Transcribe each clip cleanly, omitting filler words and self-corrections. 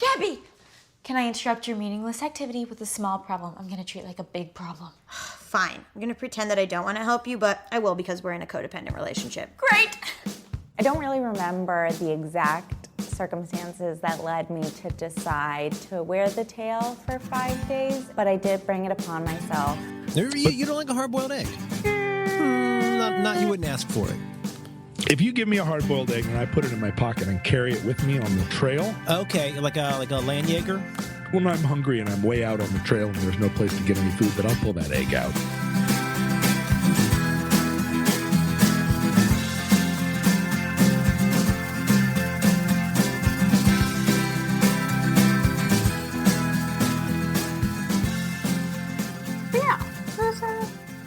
Gaby! Can I interrupt your meaningless activity with a small problem I'm going to treat like a big problem? Fine. I'm going to pretend that I don't want to help you, but I will because we're in a codependent relationship. Great! I don't really remember the exact circumstances that led me to decide to wear the tail for 5 days, but I did bring it upon myself. You don't like a hard-boiled egg? Not you wouldn't ask for it. If you give me a hard-boiled egg and I put it in my pocket and carry it with me on the trail... Okay, like a land Jaeger? When I'm hungry and I'm way out on the trail and there's no place to get any food, then I'll pull that egg out.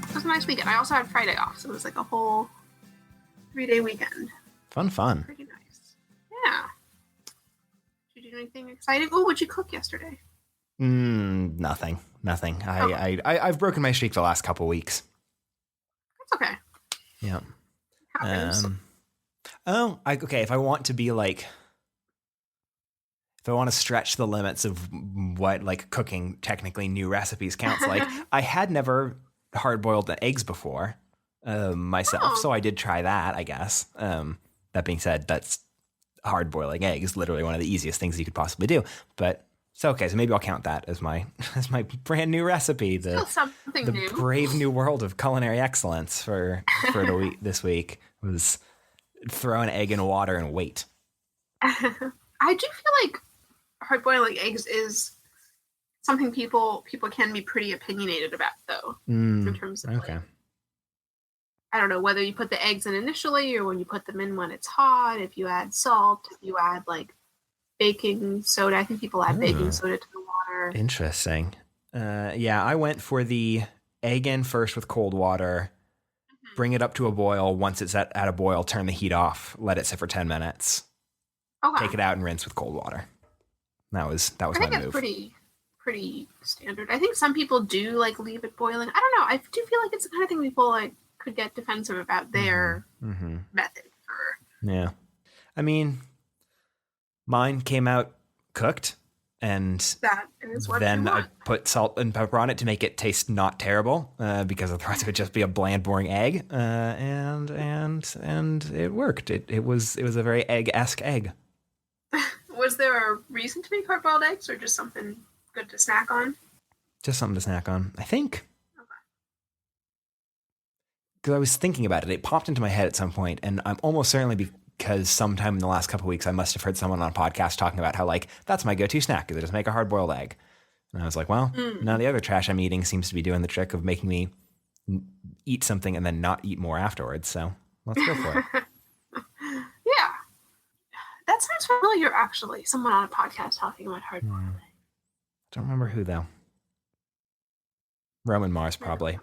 It was a nice weekend. I also had Friday off, so it was like a whole 3-day weekend. Fun. Pretty nice. Yeah. Did you do anything exciting? Oh, what'd you cook yesterday? Nothing. Okay. I've broken my streak the last couple weeks. That's okay. Yeah. Happens. If I want to be like, if I want to stretch the limits of what like cooking technically new recipes counts, like I had never hard-boiled eggs before myself, so I did try that, I guess. That being said, that's hard-boiling eggs, literally one of the easiest things you could possibly do. But so okay, so maybe I'll count that as my brand new recipe, the new. brave new world of culinary excellence for the week. This week was throw an egg in water and wait. I do feel like hard-boiling eggs is something people can be pretty opinionated about, though, in terms of okay. Like, I don't know whether you put the eggs in initially or when you put them in when it's hot, if you add salt, if you add like baking soda. I think people add baking soda to the water. Interesting. Yeah, I went for the egg in first with cold water, bring it up to a boil. Once it's at a boil, turn the heat off, let it sit for 10 minutes, take it out and rinse with cold water. That was my move. I think that's pretty standard. I think some people do like leave it boiling. I don't know. I do feel like it's the kind of thing people like could get defensive about their method for. Yeah. I mean, mine came out cooked, and that is what then I put salt and pepper on it to make it taste not terrible, because otherwise it would just be a bland, boring egg. And it worked. It was a very egg-esque egg. Was there a reason to make hard-boiled eggs, or just something good to snack on? Just something to snack on, I think. Because I was thinking about it. It popped into my head at some point, and I'm almost certainly because sometime in the last couple of weeks I must have heard someone on a podcast talking about how, like, that's my go-to snack, is I just make a hard-boiled egg. And I was like, well, none of the other trash I'm eating seems to be doing the trick of making me eat something and then not eat more afterwards, so let's go for it. Yeah. That sounds familiar, actually. Someone on a podcast talking about hard-boiled eggs. Don't remember who, though. Roman Mars, probably.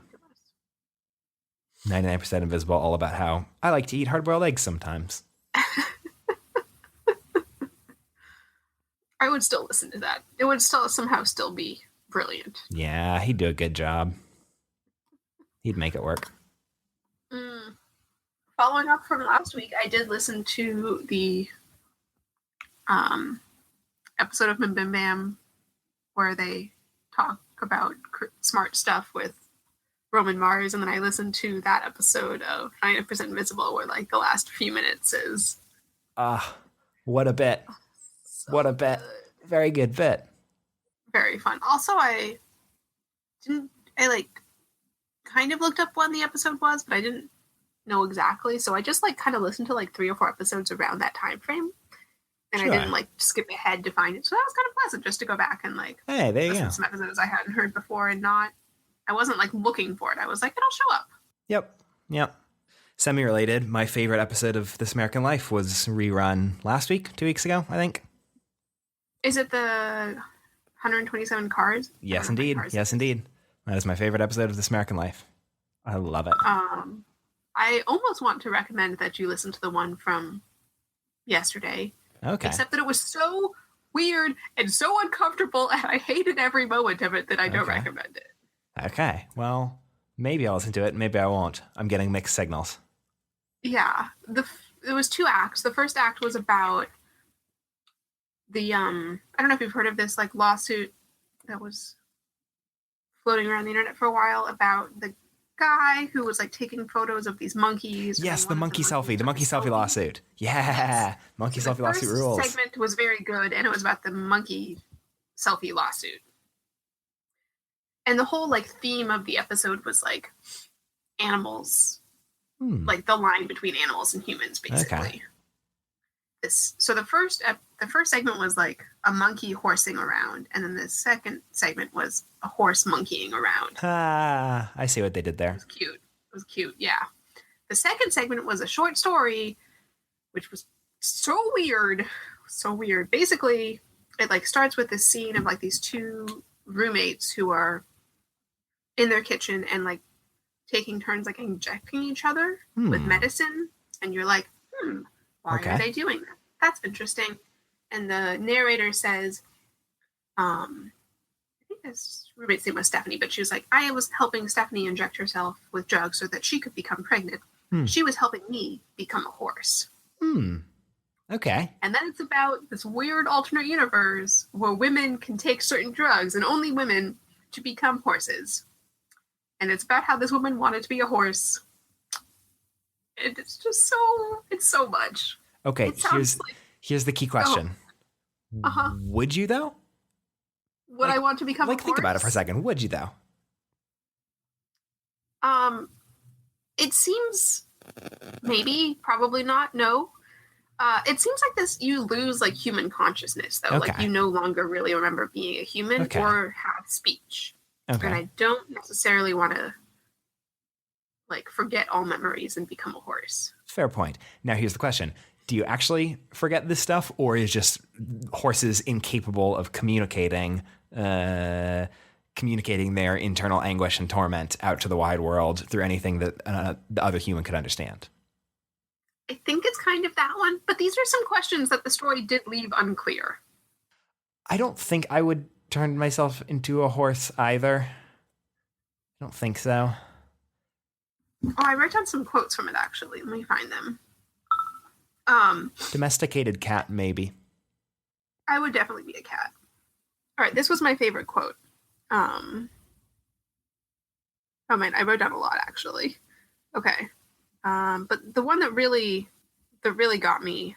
99% Invisible, all about how I like to eat hard-boiled eggs sometimes. I would still listen to that. It would somehow still be brilliant. Yeah, he'd do a good job. He'd make it work. Following up from last week, I did listen to the episode of Bim Bim Bam where they talk about smart stuff with Roman Mars, and then I listened to that episode of 99% Invisible where like the last few minutes is what a bit. So what a bit. Good. Very good bit. Very fun. Also, I kind of looked up when the episode was, but I didn't know exactly, so I just like kind of listened to like 3 or 4 episodes around that time frame, and Sure. I didn't like skip ahead to find it, so that was kind of pleasant just to go back and like Hey, there you listen go. to some episodes I hadn't heard before, and I wasn't like looking for it. I was like, it'll show up. Yep. Semi-related, my favorite episode of This American Life was rerun last week, 2 weeks ago, I think. Is it the 127 cars? Yes, indeed. Yes, indeed. That is my favorite episode of This American Life. I love it. I almost want to recommend that you listen to the one from yesterday. Okay. Except that it was so weird and so uncomfortable, and I hated every moment of it that I don't recommend it. Okay. Well, maybe I'll listen to it. Maybe I won't. I'm getting mixed signals. Yeah. It was 2 acts. The first act was about the I don't know if you've heard of this like lawsuit that was floating around the internet for a while about the guy who was like taking photos of these monkeys. Yes, the monkey selfie lawsuit. Yeah, Yes. monkey So selfie lawsuit rules. The first segment was very good, and it was about the monkey selfie lawsuit. And the whole like theme of the episode was like animals, like the line between animals and humans, basically. Okay. So the first segment was like a monkey horsing around, and then the second segment was a horse monkeying around. Ah, I see what they did there. It was cute, yeah. The second segment was a short story, which was so weird. Basically, it like starts with this scene of like these two roommates who are in their kitchen and like taking turns like injecting each other with medicine, and you're like, why are they doing that? That's interesting. And the narrator says, I think his roommate's name was Stephanie, but she was like, I was helping Stephanie inject herself with drugs so that she could become pregnant. She was helping me become a horse. Okay. And then it's about this weird alternate universe where women can take certain drugs, and only women, to become horses. And it's about how this woman wanted to be a horse. It's just it's so much. Okay, here's the key question. Would you though? Would I want to become a horse? Think about it for a second. Would you though? It seems maybe, probably not. No. It seems like you lose like human consciousness though. Okay. Like you no longer really remember being a human or have speech. Okay. And I don't necessarily want to like forget all memories and become a horse. Fair point. Now here's the question. Do you actually forget this stuff, or is just horses incapable of communicating their internal anguish and torment out to the wide world through anything that the other human could understand? I think it's kind of that one, but these are some questions that the story did leave unclear. I don't think I would turn myself into a horse either. I don't think so. Oh, I wrote down some quotes from it, actually. Let me find them. Domesticated cat, maybe. I would definitely be a cat. All right, this was my favorite quote. Oh man, I wrote down a lot, actually. Okay. But the one that really got me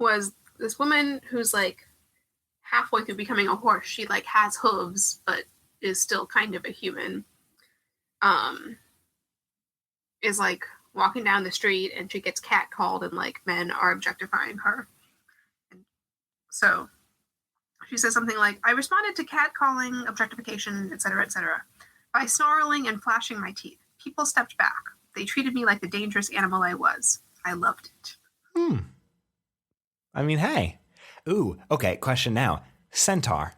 was this woman who's like halfway through becoming a horse. She like has hooves, but is still kind of a human. Is like walking down the street and she gets catcalled and like men are objectifying her. And so she says something like, I responded to catcalling, objectification, etc., by snarling and flashing my teeth. People stepped back. They treated me like the dangerous animal I was. I loved it. I mean, hey. Ooh, okay, question now. Centaur.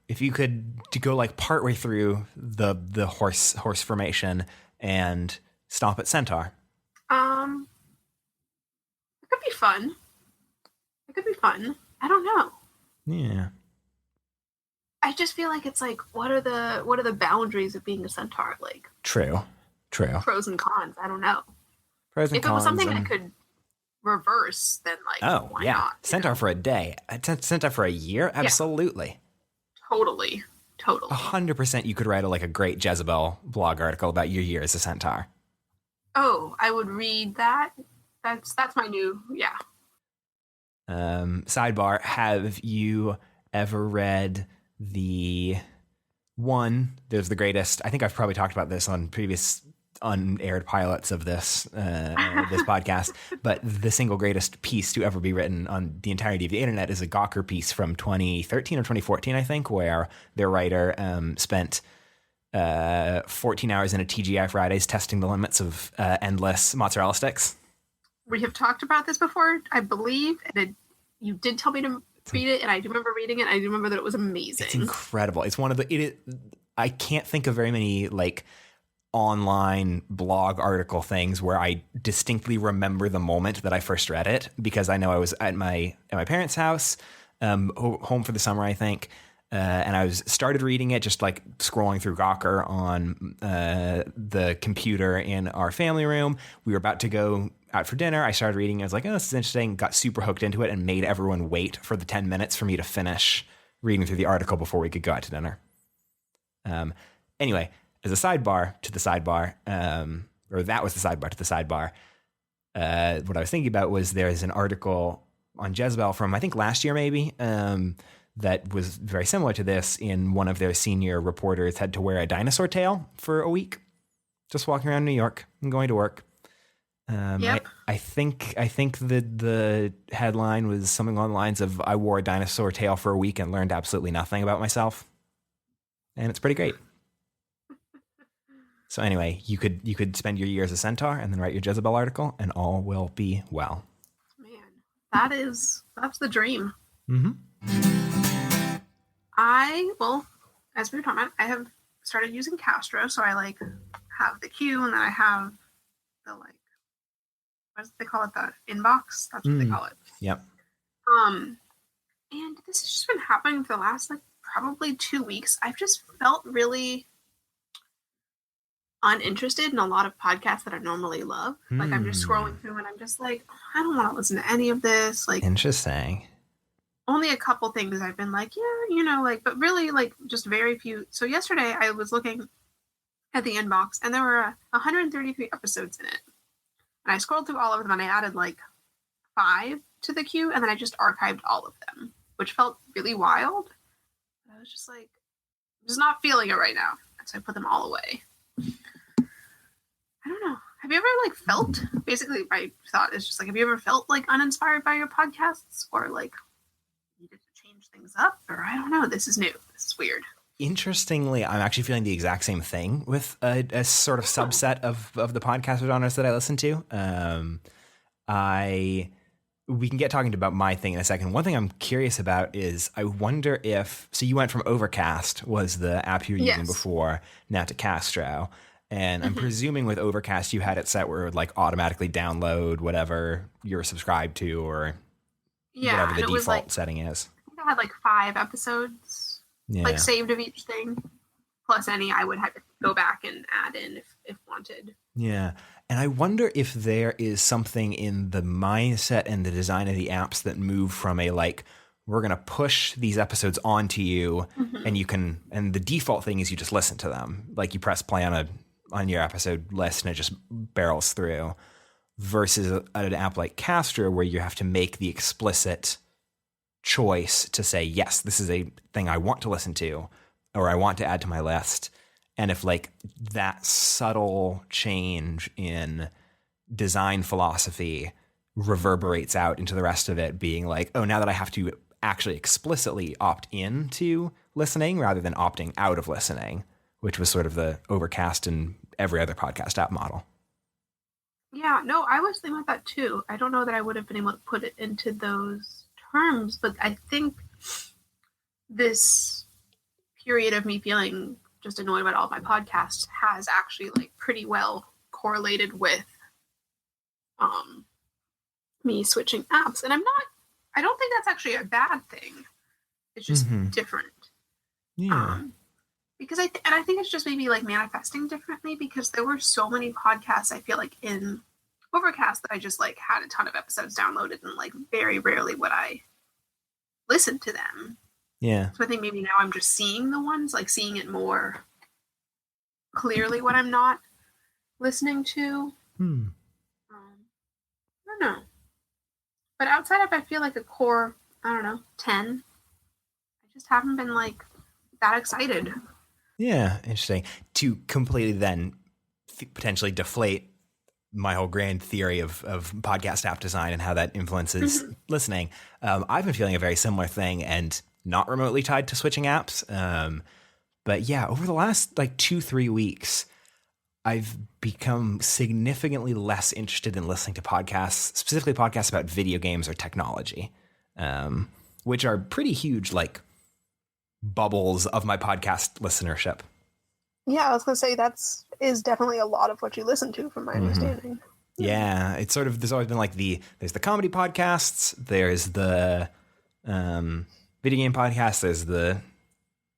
If you could go like partway through the horse formation and stop at centaur. It could be fun. I don't know. Yeah. I just feel like it's like, what are the boundaries of being a centaur? Like True. Pros and cons. I don't know. Pros and if cons. It was something I could reverse, then like, why yeah. not? Centaur for a day. Centaur for a year? Absolutely. Totally. 100% you could write a great Jezebel blog article about your year as a centaur. Oh, I would read that. That's my new, Sidebar, have you ever read there's the greatest, I think I've probably talked about this on previous unaired pilots of this this podcast, but the single greatest piece to ever be written on the entirety of the internet is a Gawker piece from 2013 or 2014, I think, where their writer spent 14 hours in a TGI Fridays testing the limits of endless mozzarella sticks. We have talked about this before, I believe, and you did tell me to read it, and I do remember reading it. I do remember that it was amazing. It's incredible. It's one of I can't think of very many online blog article things where I distinctly remember the moment that I first read it, because I know I was at my parents' house, home for the summer, I think. And I started reading it, just scrolling through Gawker on the computer in our family room. We were about to go out for dinner. I started reading. I was like, oh, this is interesting. Got super hooked into it and made everyone wait for the 10 minutes for me to finish reading through the article before we could go out to dinner. Anyway, as a sidebar to the sidebar, or that was the sidebar to the sidebar, what I was thinking about was there's an article on Jezebel from, I think, last year maybe, that was very similar to this. In one of their senior reporters had to wear a dinosaur tail for a week, just walking around New York and going to work. Yep. I think that the headline was something along the lines of, I wore a dinosaur tail for a week and learned absolutely nothing about myself. And it's pretty great. So anyway, you could spend your year as a centaur and then write your Jezebel article and all will be well. Man, that's the dream. Mm-hmm. As we were talking about, I have started using Castro, so I like have the queue and then I have the like, what do they call it? The inbox? That's what they call it. Yep. And this has just been happening for the last like probably 2 weeks. I've just felt really uninterested in a lot of podcasts that I normally love. Like I'm just scrolling through and I'm just like, I don't want to listen to any of this. Like, Interesting. only a couple things I've been like, yeah, like, but really like just very few. So yesterday I was looking at the inbox and there were 133 episodes in it. And I scrolled through all of them and I added like 5 to the queue and then I just archived all of them, which felt really wild. But I was just like, I'm just not feeling it right now. So I put them all away. I don't know. Have you ever like felt, basically my thought is just like, have you ever felt like uninspired by your podcasts or like needed to change things up? Or I don't know. This is new. This is weird. Interestingly, I'm actually feeling the exact same thing with a sort of subset of the podcast genres that I listen to. We can get talking about my thing in a second. One thing I'm curious about is I wonder if, so you went from Overcast was the app you were using before, now to Castro. And I'm presuming with Overcast, you had it set where it would like automatically download whatever you're subscribed to or whatever the default setting is. I think I had like 5 episodes like saved of each thing, plus any I would have to go back and add in if wanted. Yeah. And I wonder if there is something in the mindset and the design of the apps that move from a like, we're going to push these episodes onto you and you can, and the default thing is you just listen to them. Like you press play on your episode list and it just barrels through, versus an app like Castro where you have to make the explicit choice to say, yes, this is a thing I want to listen to or I want to add to my list. And if like that subtle change in design philosophy reverberates out into the rest of it being like, oh, now that I have to actually explicitly opt in to listening rather than opting out of listening, which was sort of the Overcast and every other podcast app model. Yeah, no, I was thinking about that too. I don't know that I would have been able to put it into those terms, but I think this period of me feeling just annoyed about all my podcasts has actually like pretty well correlated with me switching apps. And I don't think that's actually a bad thing. It's just different. Yeah. Because I think it's just maybe like manifesting differently, because there were so many podcasts I feel like in Overcast that I just like had a ton of episodes downloaded and like very rarely would I listen to them. Yeah. So I think maybe now I'm just seeing the ones, like seeing it more clearly what I'm not listening to. I don't know. But outside of, I feel like a core, 10, I just haven't been like that excited. Yeah, interesting. To completely then potentially deflate my whole grand theory of podcast app design and how that influences listening, I've been feeling a very similar thing and not remotely tied to switching apps. But yeah, over the last like 2-3 weeks, I've become significantly less interested in listening to podcasts, specifically podcasts about video games or technology, which are pretty huge, like bubbles of my podcast listenership. Yeah, I was going to say is definitely a lot of what you listen to, from my understanding. Yeah, it's sort of, there's always been like there's the comedy podcasts, there's the video game podcasts, there's the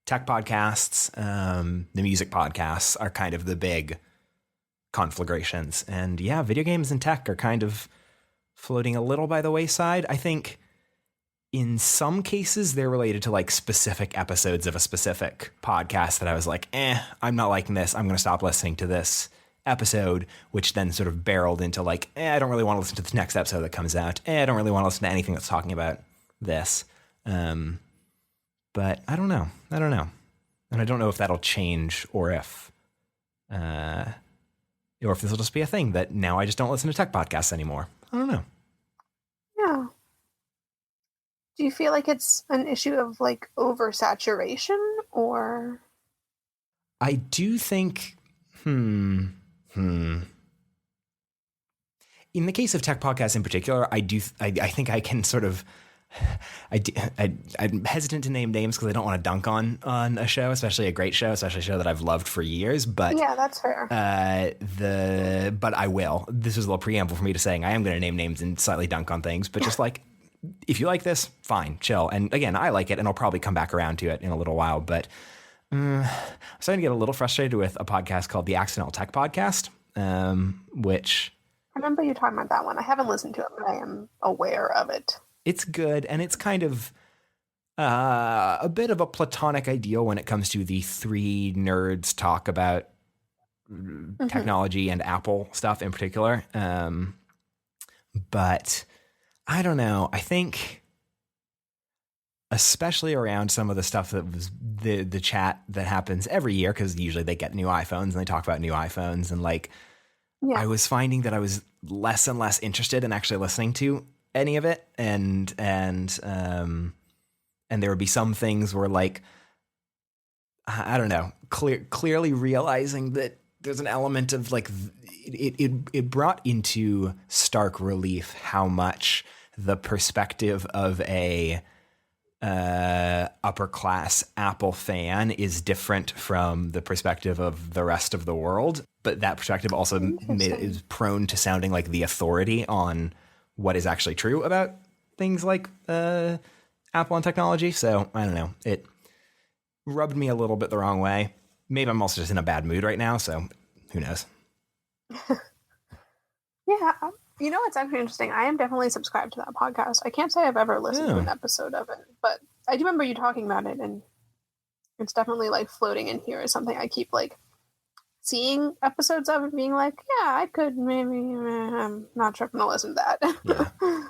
tech podcasts, the music podcasts are kind of the big conflagrations. And yeah, video games and tech are kind of floating a little by the wayside. I think in some cases they're related to like specific episodes of a specific podcast that I was like, I'm not liking this. I'm going to stop listening to this episode, which then sort of barreled into like, I don't really want to listen to the next episode that comes out. I don't really want to listen to anything that's talking about this. But I don't know. And I don't know if that'll change or if this will just be a thing that now I just don't listen to tech podcasts anymore. I don't know. Yeah. Do you feel like it's an issue of like oversaturation or? I do think, In the case of tech podcasts in particular, I think I can sort of, I'm hesitant to name names because I don't want to dunk on a show, especially a great show, especially a show that I've loved for years. But yeah, that's fair. But I will. This is a little preamble for me to saying I am going to name names and slightly dunk on things. But just like, if you like this, fine, chill. And again, I like it, and I'll probably come back around to it in a little while. But I'm starting to get a little frustrated with a podcast called the Accidental Tech Podcast, which I remember you talking about that one. I haven't listened to it, but I am aware of it. It's good, and it's kind of a bit of a platonic ideal when it comes to the three nerds talk about technology and Apple stuff in particular. But I don't know. I think especially around some of the stuff that was the chat that happens every year, because usually they get new iPhones and they talk about new iPhones, and like I was finding that I was less and less interested in actually listening to any of it, and there would be some things where like I don't know, clearly realizing that there's an element of like it brought into stark relief how much the perspective of a upper class Apple fan is different from the perspective of the rest of the world, but that perspective also is prone to sounding like the authority on what is actually true about things like Apple and technology. So I don't know, it rubbed me a little bit the wrong way. Maybe I'm also just in a bad mood right now, so who knows. Yeah, you know, it's actually interesting. I am definitely subscribed to that podcast. I can't say I've ever listened to an episode of it, but I do remember you talking about it, and it's definitely like floating in here as something I keep like seeing episodes of and being like, yeah, I could maybe, I'm not sure if I'm going to listen to that. Yeah.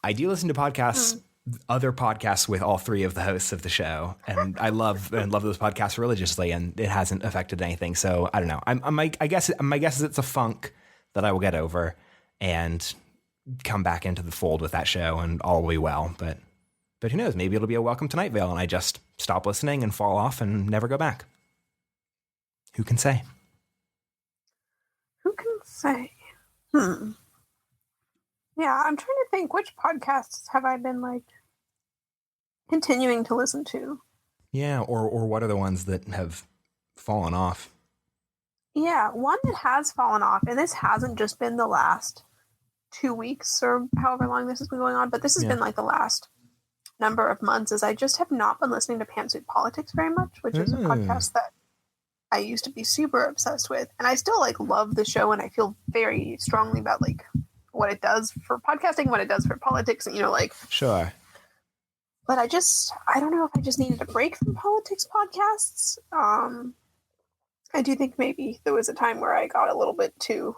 I do listen to podcasts, other podcasts with all three of the hosts of the show, and I love those podcasts religiously, and it hasn't affected anything. So I don't know. My guess is it's a funk that I will get over and come back into the fold with that show, and all will be well. But who knows? Maybe it'll be a welcome to Night Vale, and I just stop listening and fall off and never go back. Who can say? Who can say? Yeah, I'm trying to think, which podcasts have I been like continuing to listen to? Yeah, or what are the ones that have fallen off? Yeah, one that has fallen off, and this hasn't just been the last 2 weeks or however long this has been going on, but this has been like the last number of months, is I just have not been listening to Pantsuit Politics very much, which is a podcast that I used to be super obsessed with, and I still like love the show, and I feel very strongly about like what it does for podcasting, what it does for politics, and you know, like Sure. But I don't know if I just needed a break from politics podcasts. I do think maybe there was a time where I got a little bit too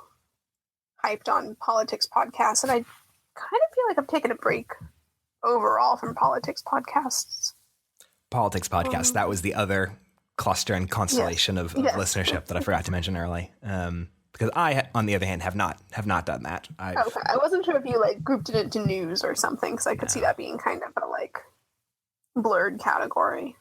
hyped on politics podcasts, and I kind of feel like I've taken a break overall from politics podcasts. Politics podcast. That was the other cluster and constellation of listenership that I forgot to mention early. Because I, on the other hand, have not done that. Okay, I wasn't sure if you like grouped it into news or something, because I could see that being kind of a like blurred category.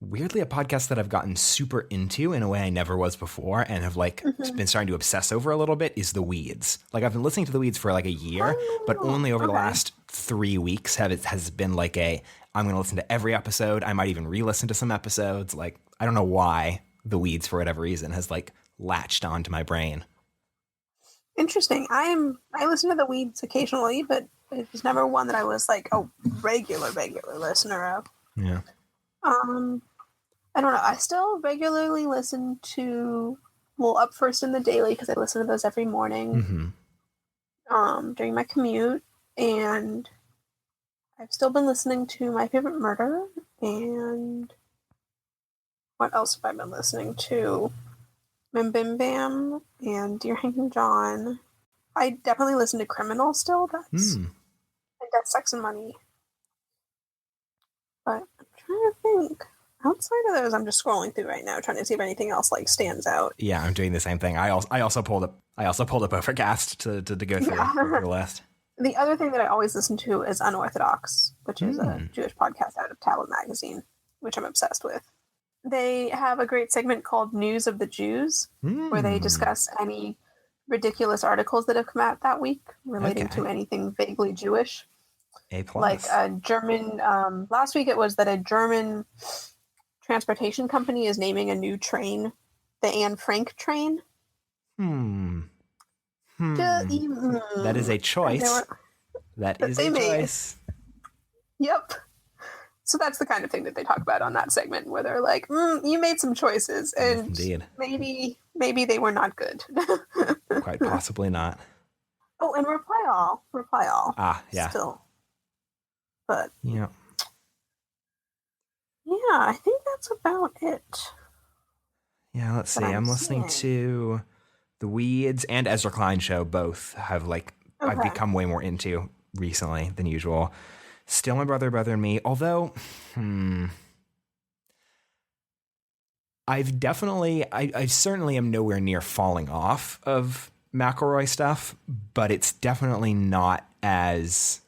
Weirdly, a podcast that I've gotten super into in a way I never was before, and have like been starting to obsess over a little bit, is The Weeds. Like I've been listening to The Weeds for like a year, but only over the last 3 weeks has been like I'm going to listen to every episode. I might even re-listen to some episodes. Like I don't know why The Weeds, for whatever reason, has like latched onto my brain. Interesting. I listen to The Weeds occasionally, but it was never one that I was like a regular listener of. Yeah. I don't know. I still regularly listen to well, Up First in the Daily, because I listen to those every morning during my commute. And I've still been listening to My Favorite Murder. And what else have I been listening to? Bim Bim Bam and Dear Hank John. I definitely listen to Criminal still. That's and Death, Sex, and Money. But I'm trying to think. Outside of those, I'm just scrolling through right now, trying to see if anything else like stands out. Yeah, I'm doing the same thing. I also pulled up Overcast to go through the list. The other thing that I always listen to is Unorthodox, which is a Jewish podcast out of Tablet Magazine, which I'm obsessed with. They have a great segment called News of the Jews, where they discuss any ridiculous articles that have come out that week relating to anything vaguely Jewish. A+. Like a German, last week it was that a German transportation company is naming a new train the Anne Frank train. That is a choice. That is a choice. Yep. So that's the kind of thing that they talk about on that segment, where they're like, you made some choices, and Indeed. maybe they were not good. Quite possibly not. Oh, and Reply All. Ah, yeah. Still. But yeah, I think that's about it. Yeah, let's see. I'm listening to The Weeds and Ezra Klein Show. Both have I've become way more into recently than usual. Still My Brother, Brother and Me. Although, I certainly am nowhere near falling off of McElroy stuff, but it's definitely not as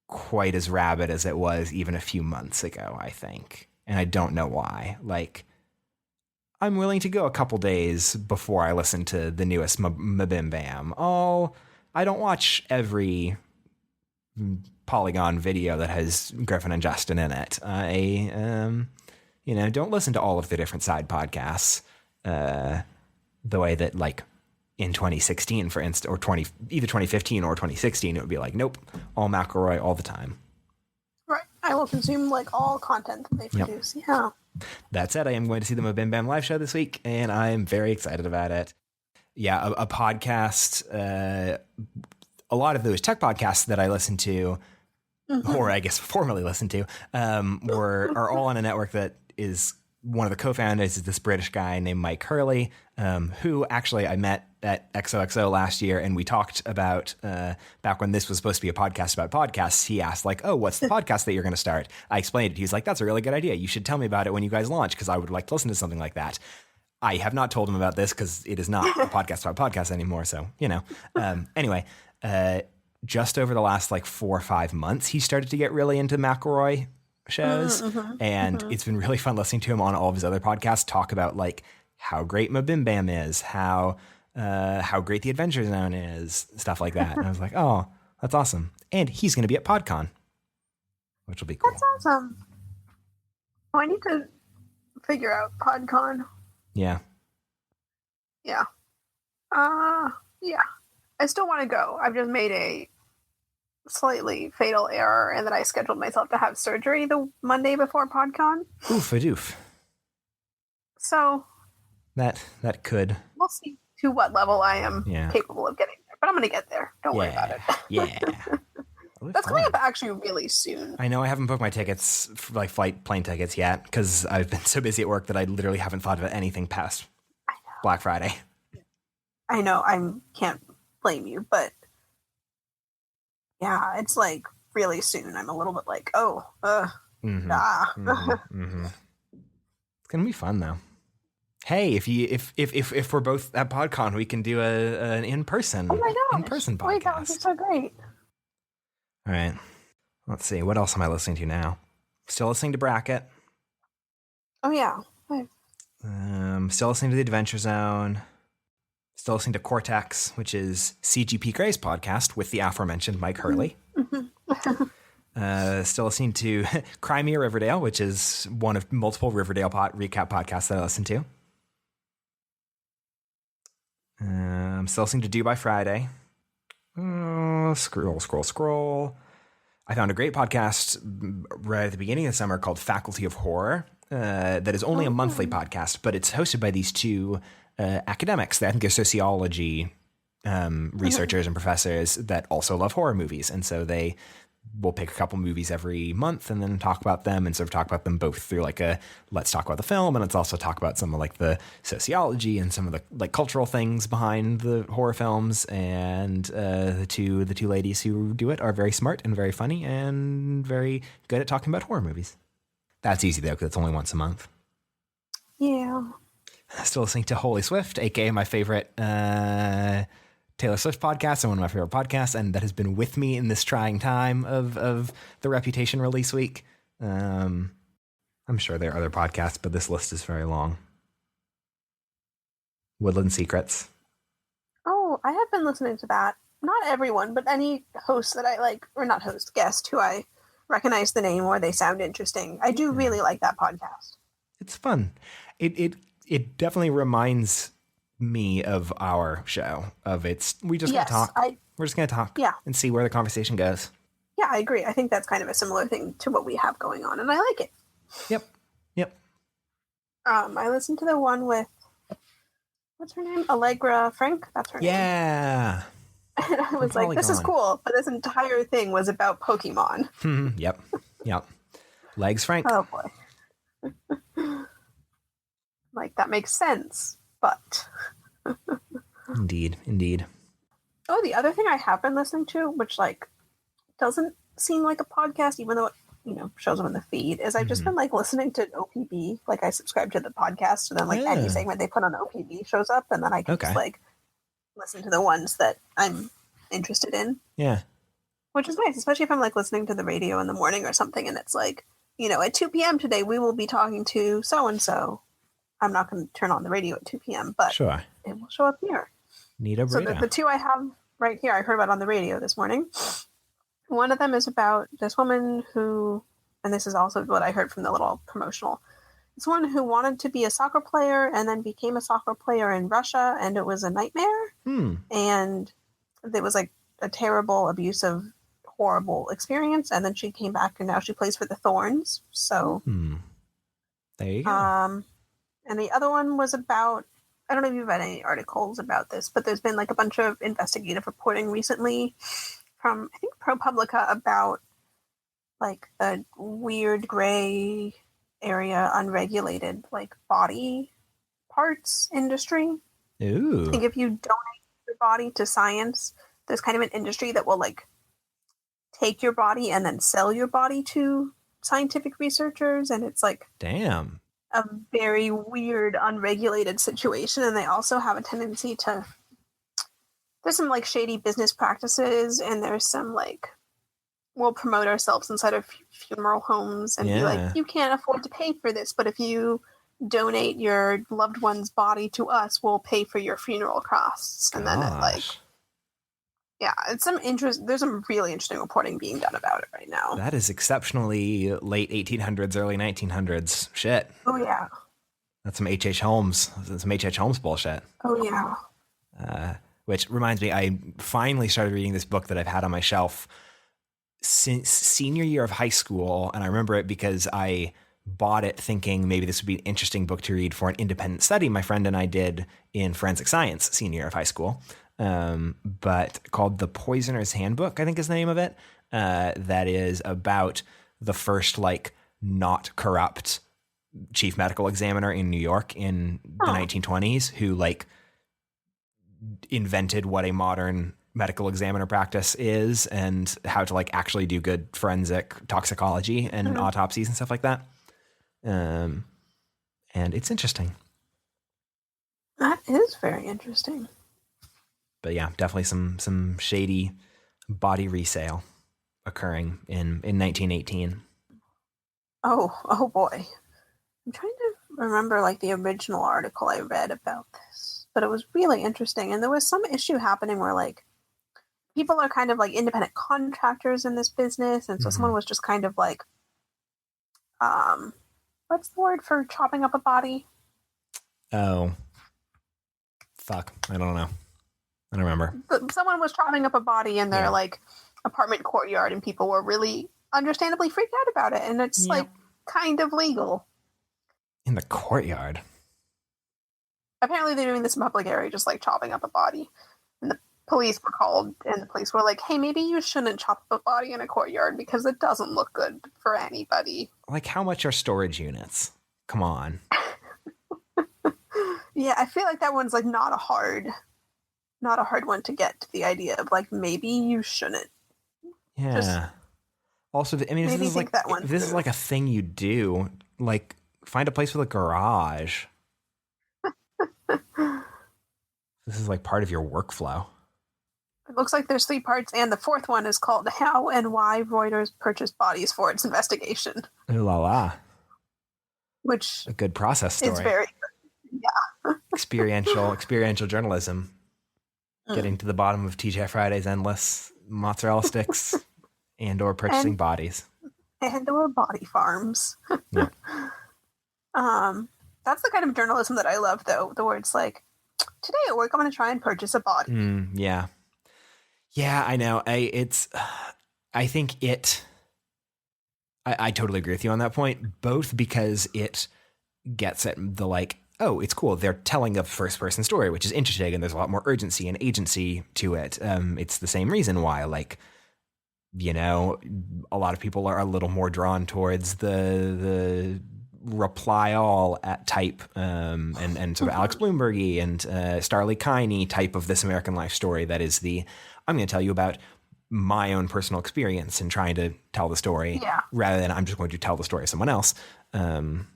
quite as rabid as it was even a few months ago, I think. And I don't know why. I'm willing to go a couple days before I listen to the newest Mabim Bam. I don't watch every Polygon video that has Griffin and Justin in it. Don't listen to all of the different side podcasts the way that in 2016, for instance, or either 2015 or 2016, it would be nope, all McElroy all the time. Right. I will consume all content that they produce. Yep. Yeah. That said, I am going to see the Mabim Bam live show this week, and I am very excited about it. Yeah, a podcast, a lot of those tech podcasts that I listen to, or I guess formerly listened to, are all on a network that is one of the co-founders is this British guy named Mike Hurley, who actually I met at XOXO last year, and we talked about back when this was supposed to be a podcast about podcasts. He asked what's the podcast that you're going to start? I explained it. He was like, that's a really good idea. You should tell me about it when you guys launch, because I would like to listen to something like that. I have not told him about this because it is not a podcast about podcasts anymore. So, anyway, just over the last 4 or 5 months, he started to get really into McElroy shows, and it's been really fun listening to him on all of his other podcasts talk about how great Mabim Bam is, how great the Adventure Zone is, stuff like that. And I was like, oh, that's awesome. And he's going to be at PodCon, which will be cool. That's awesome. Oh, I need to figure out PodCon. Yeah. Yeah. Yeah. I still want to go. I've just made a slightly fatal error in that I scheduled myself to have surgery the Monday before PodCon. Oof a doof. So that could. We'll see to what level I am capable of getting there. But I'm going to get there. Don't worry about it. Yeah. That's coming up actually really soon. I know I haven't booked my tickets, plane tickets yet, because I've been so busy at work that I literally haven't thought of anything past Black Friday. I know. I can't blame you, but yeah, it's really soon. I'm a little bit It's gonna be fun though. Hey, if we're both at PodCon, we can do an in-person podcast. Wait, that would be so great. All right. Let's see. What else am I listening to now? Still listening to Bracket. Oh yeah. Still listening to The Adventure Zone. Still listening to Cortex, which is CGP Gray's podcast with the aforementioned Mike Hurley. Still listening to Crimea Riverdale, which is one of multiple Riverdale recap podcasts that I listen to. I'm still listening to Do by Friday. Scroll. I found a great podcast right at the beginning of the summer called Faculty of Horror that is only a monthly podcast, but it's hosted by these two academics. I think they're sociology researchers and professors that also love horror movies. And so they will pick a couple movies every month and then talk about them and sort of talk about them both through like a, let's talk about the film. And let's also talk about some of like the sociology and some of the like cultural things behind the horror films. And the two ladies who do it are very smart and very funny and very good at talking about horror movies. That's easy though, because it's only once a month. Yeah. Still listening to Holy Swift, aka my favorite Taylor Swift podcast and one of my favorite podcasts, and that has been with me in this trying time of the Reputation release week. I'm sure there are other podcasts, but this list is very long. Woodland Secrets. Oh, I have been listening to that. Not everyone, but any host that I like, or not host, guest who I recognize the name or they sound interesting. I do really like that podcast. It's fun. It definitely reminds me of our show. We just gonna talk. We're just gonna talk. Yeah. And see where the conversation goes. Yeah, I agree. I think that's kind of a similar thing to what we have going on, and I like it. Yep. I listened to the one with, what's her name? Allegra Frank. That's her name. Yeah. And I was like, this is cool, but this entire thing was about Pokemon. Yep. Legs Frank. Oh boy. Like, that makes sense, but... Indeed. Oh, the other thing I have been listening to, which, like, doesn't seem like a podcast, even though it, shows up in the feed, is I've just been, like, listening to OPB. Like, I subscribe to the podcast, so then, like, any segment they put on OPB shows up, and then I can just, like, listen to the ones that I'm interested in. Yeah. Which is nice, especially if I'm, like, listening to the radio in the morning or something, and it's like, at 2 p.m. today, we will be talking to so-and-so. I'm not going to turn on the radio at 2 p.m., but sure, it will show up here. Need a so the two I have right here, I heard about on the radio this morning. One of them is about this woman who, and this is also what I heard from the little promotional, this one who wanted to be a soccer player and then became a soccer player in Russia, and it was a nightmare. And it was like a terrible, abusive, horrible experience, and then she came back and now she plays for the Thorns. So there you go. And the other one was about, I don't know if you've read any articles about this, but there's been like a bunch of investigative reporting recently from, I think, ProPublica about like a weird gray area, unregulated, like body parts industry. Ooh. I think if you donate your body to science, there's kind of an industry that will like take your body and then sell your body to scientific researchers, and it's like, damn, a very weird, unregulated situation. And they also have a tendency to, there's some like shady business practices, and there's some like, we'll promote ourselves inside of funeral homes and be like, you can't afford to pay for this, but if you donate your loved one's body to us, we'll pay for your funeral costs. And then it like, yeah, it's some interest. There's some really interesting reporting being done about it right now. That is exceptionally late 1800s, early 1900s shit. Oh yeah, that's some H.H. Holmes. Some H.H. Holmes bullshit. Oh yeah. Which reminds me, I finally started reading this book that I've had on my shelf since senior year of high school, and I remember it because I bought it thinking maybe this would be an interesting book to read for an independent study my friend and I did in forensic science senior year of high school. But called The Poisoner's Handbook, I think is the name of it. That is about the first like not corrupt chief medical examiner in New York in the 1920s, who like invented what a modern medical examiner practice is and how to like actually do good forensic toxicology and autopsies and stuff like that. And it's interesting. That is very interesting. But yeah, definitely some shady body resale occurring in 1918. Oh boy. I'm trying to remember like the original article I read about this, but it was really interesting. And there was some issue happening where like people are kind of like independent contractors in this business. And so someone was just kind of like, what's the word for chopping up a body? Oh, fuck. I don't know. I don't remember. Someone was chopping up a body in their like apartment courtyard, and people were really understandably freaked out about it. And it's like kind of legal. In the courtyard? apparently they're doing this in public area, just like chopping up a body. And the police were called, and the police were like, hey, maybe you shouldn't chop up a body in a courtyard because it doesn't look good for anybody. Like, how much are storage units? Come on. Yeah, I feel like that one's like not a hard one to get to the idea of like, maybe you shouldn't. Yeah. Just also, I mean, maybe this is think like that one this is through. like a thing you do. Like, find a place with a garage. This is like part of your workflow. It looks like there's 3 parts, and the 4th one is called How and Why Reuters Purchased Bodies for Its Investigation, Ooh la la. which A good process story. is very experiential journalism. Getting to the bottom of TGI Friday's endless mozzarella sticks and/or purchasing bodies. and or body farms. Yeah. That's the kind of journalism that I love, though, the where it's like, today at work I'm going to try and purchase a body. Yeah. Yeah, I know. I totally agree with you on that point, both because it gets at the like, oh, it's cool. They're telling a first person story, which is interesting. And there's a lot more urgency and agency to it. It's the same reason why, like, you know, a lot of people are a little more drawn towards the reply all at type and sort of Alex Bloomberg-y and Starlee Kiney type of This American Life story. That is I'm going to tell you about my own personal experience in trying to tell the story rather than I'm just going to tell the story of someone else. And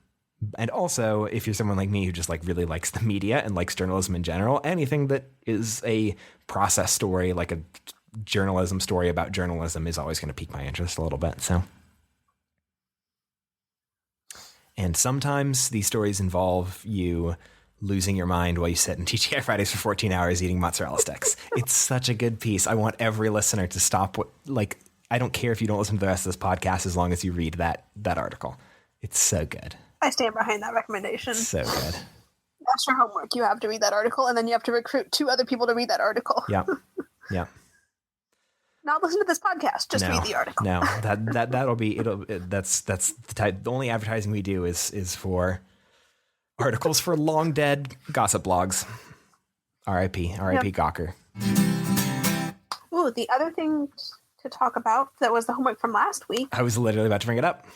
also, if you're someone like me who just like really likes the media and likes journalism in general, anything that is a process story, like a journalism story about journalism, is always going to pique my interest a little bit. So, and sometimes these stories involve you losing your mind while you sit in TGI Fridays for 14 hours eating mozzarella sticks. It's such a good piece. I want every listener to stop. I don't care if you don't listen to the rest of this podcast as long as you read that article. It's so good. I stand behind that recommendation. So good. That's your homework. You have to read that article, and then you have to recruit 2 other people to read that article. Yeah. Yeah. Not listen to this podcast. Just read the article. No, that'll be that's the type. The only advertising we do is for articles for long dead gossip blogs. R.I.P. Gawker. Ooh, the other thing to talk about that was the homework from last week. I was literally about to bring it up.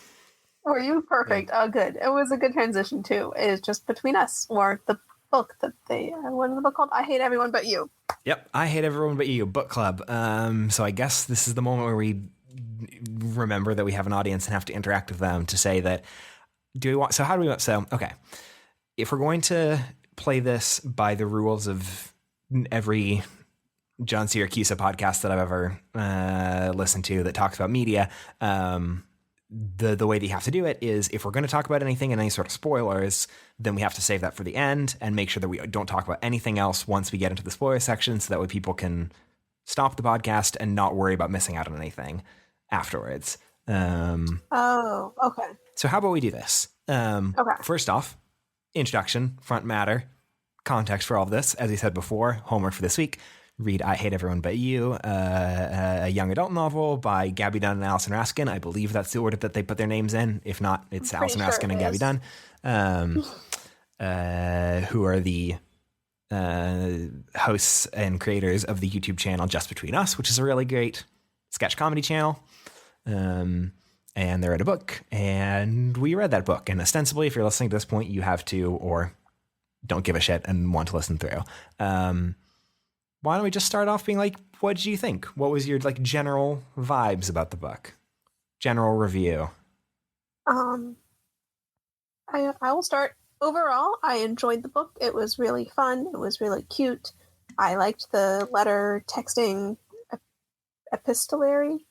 Were you? Perfect. Oh, good. It was a good transition, too. It's just Between Us, or the book that what is the book called? I Hate Everyone But You. Yep. I Hate Everyone But You, book club. So I guess this is the moment where we remember that we have an audience and have to interact with them to say that, okay. If we're going to play this by the rules of every John Siracusa podcast that I've ever listened to that talks about media, the way that you have to do it is, if we're going to talk about anything and any sort of spoilers, then we have to save that for the end and make sure that we don't talk about anything else once we get into the spoiler section, so that way people can stop the podcast and not worry about missing out on anything afterwards. Oh, okay. So how about we do this? Okay. First off, introduction, front matter, context for all of this. As I said before, homework for this week. Read I Hate Everyone But You, a young adult novel by Gaby Dunn and Allison Raskin. I believe that's the order that they put their names in. If not, it's Allison Raskin and Gaby Dunn, who are the hosts and creators of the YouTube channel Just Between Us, which is a really great sketch comedy channel. And they read a book, and we read that book. And ostensibly, if you're listening to this point, you have to, or don't give a shit and want to listen through. Why don't we just start off being like, what did you think? What was your like general vibes about the book? General review. I will start. Overall, I enjoyed the book. It was really fun. It was really cute. I liked the letter texting epistolary.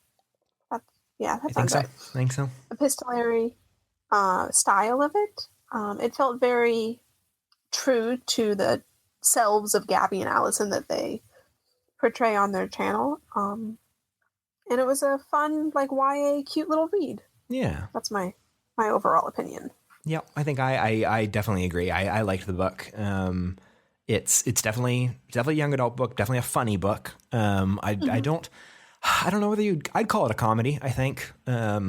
That sounds right. I think so. Epistolary style of it. It felt very true to the selves of Gaby and Allison that they portray on their channel. And it was a fun, like, YA cute little read. Yeah. That's my overall opinion. Yeah, I think I definitely agree. I liked the book. It's definitely a young adult book, definitely a funny book. I don't know whether I'd call it a comedy, I think. Yeah.